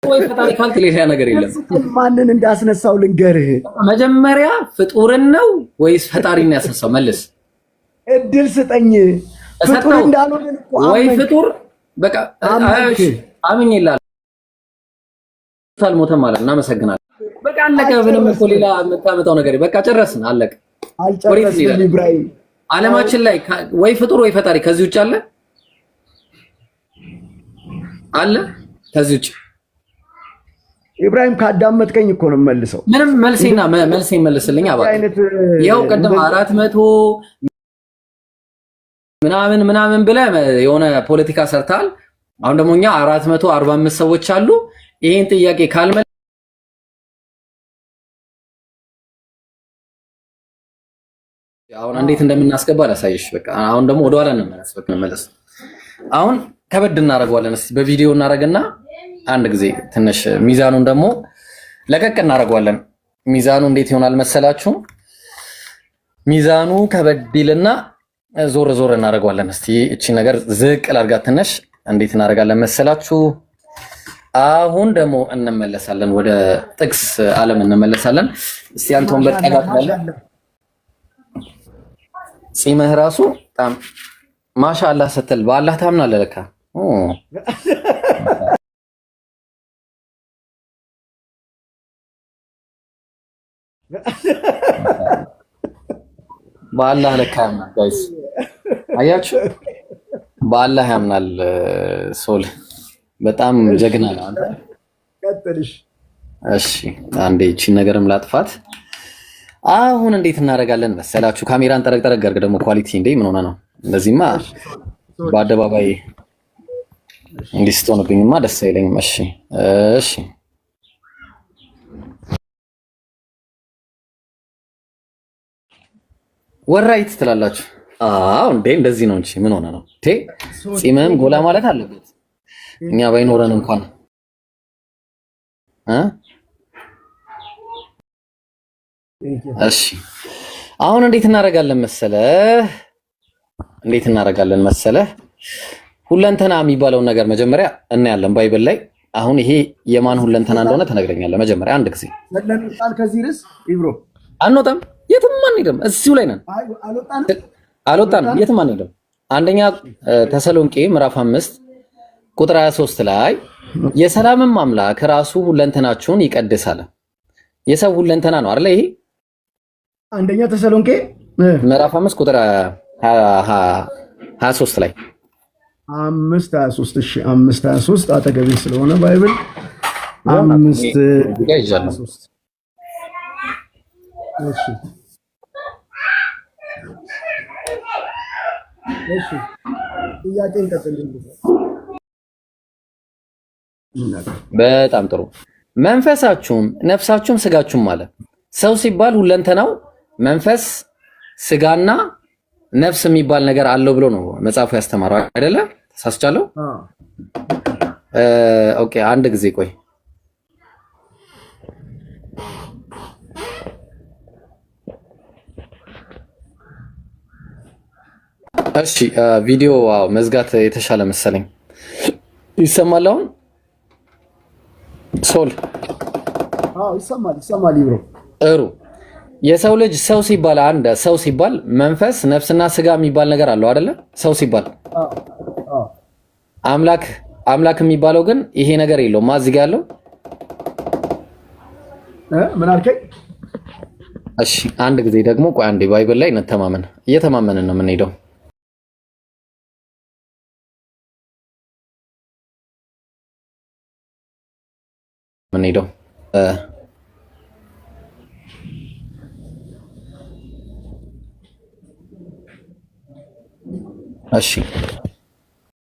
Speaker 2: ወይ ፈጣሪ ካል ሌላ ነገር የለም።
Speaker 7: ማንን እንዳስነሳው ልንገርህ።
Speaker 2: መጀመሪያ ፍጡርን ነው ወይስ ፈጣሪን ያስነሳው? መልስ።
Speaker 7: እድል ስጠኝ። ፍጡር እንዳልሆነ
Speaker 2: ወይ ፍጡር በቃ አሚን ይላል። አልሞተም ማለት እናመሰግናለን። በቃ አለቀ። ምንም እኮ ሌላ የምታመጣው ነገር በቃ ጨረስን፣ አለቀ።
Speaker 7: አልጨረስንም ኢብራሂም።
Speaker 2: ዓለማችን ላይ ወይ ፍጡር ወይ ፈጣሪ ከዚህ ውጭ አለ? ከዚህ ውጭ
Speaker 7: ኢብራሂም ካዳመጥከኝ እኮ ነው መልሰው።
Speaker 2: ምንም መልሴን መልስልኝ አባክህ። ያው ቀደም 400 ምናምን ብለህ የሆነ ፖለቲካ ሰርታል። አሁን ደግሞ እኛ 445 ሰዎች አሉ። ይሄን ጥያቄ ካልመለስክ አሁን እንዴት እንደምናስገባ ላሳይሽ። በቃ አሁን ደግሞ ወደ ኋላ እንመለስ። በቃ እንመለስ። አሁን ከበድ እናደርገዋለን። እስቲ በቪዲዮ እናደርግና አንድ ጊዜ ትንሽ ሚዛኑን ደግሞ ለቀቅ እናደርገዋለን። ሚዛኑ እንዴት ይሆናል መሰላችሁ? ሚዛኑ ከበድ ይልና ዞር ዞር እናደርገዋለን። እስቲ እቺ ነገር ዝቅ ላድርጋት ትንሽ። እንዴት እናደርጋለን መሰላችሁ? አሁን ደግሞ እንመለሳለን፣ ወደ ጥቅስ ዓለም እንመለሳለን። እስቲ አንተውን በጠጋ ትላለህ። ጺምህ ራሱ በጣም ማሻአላህ ስትል በአላህ ታምናለህ ለካ። በአላህ ለካ ያምናል። ጋይስ አያችሁ፣ በአላህ ያምናል። ሶል በጣም ጀግና ነው አንተ።
Speaker 7: ቀጥልሽ።
Speaker 2: እሺ አንዴ እቺን ነገርም ላጥፋት። አሁን እንዴት እናደርጋለን መሰላችሁ? ካሜራን ጠረቅ ጠረቅ አድርግ። ደግሞ ኳሊቲ እንዴ ምን ሆነ ነው? እንደዚህማ በአደባባይ እንዲህ ስትሆንብኝማ ደስ አይለኝም። እሺ እሺ ወራይት ትላላችሁ። አዎ እንዴ እንደዚህ ነው እንጂ ምን ሆነ ነው? ጺምህም ጎላ ማለት አለበት። እኛ ባይኖረን እንኳን እሺ አሁን እንዴት እናደርጋለን መሰለህ? ሁለንተና የሚባለውን ነገር መጀመሪያ እናያለን ባይብል ላይ። አሁን ይሄ የማን ሁለንተና እንደሆነ ተነግረኛለህ። መጀመሪያ አንድ ጊዜ
Speaker 7: ከዚህ ርዕስ ኢብሮ
Speaker 2: አንወጣም፣ የትም አንሄድም፣ እዚሁ ላይ ነን። አልወጣንም፣ የትም አንሄድም። አንደኛ ተሰሎንቄ ምዕራፍ 5 ቁጥር 23 ላይ የሰላምም አምላክ ራሱ ሁለንተናችሁን ይቀድሳል። የሰው ሁለንተና ነው አይደል? ይሄ
Speaker 7: አንደኛ ተሰሎንቄ
Speaker 2: ምዕራፍ 5 ቁጥር 23 ላይ
Speaker 7: 5:23 እሺ 5:23 አጠገቤ ስለሆነ ባይብል 5:23 እሺ እሺ ጥያቄን ቀጥልልኝ።
Speaker 2: በጣም ጥሩ። መንፈሳችሁም ነፍሳችሁም ስጋችሁም አለ። ሰው ሲባል ሁለንተናው መንፈስ ስጋና ነፍስ የሚባል ነገር አለው ብሎ ነው መጽሐፉ ያስተማረው አይደለ? ተሳስቻለሁ? ኦኬ አንድ ጊዜ ቆይ። እሺ ቪዲዮ መዝጋት የተሻለ መሰለኝ። ይሰማል አሁን? ሶል
Speaker 7: ይሰማል ይብሮ።
Speaker 2: ጥሩ። የሰው ልጅ ሰው ሲባል አንድ ሰው ሲባል መንፈስ ነፍስና ስጋ የሚባል ነገር አለው አይደለ? ሰው ሲባል አምላክ የሚባለው ግን ይሄ ነገር የለውም። ማዝጋ ያለው
Speaker 7: ምን አልከኝ?
Speaker 2: እሺ አንድ ጊዜ ደግሞ ቆይ አንዴ ባይብል ላይ እንተማመን። እየተማመንን ነው የምንሄደው። እሺ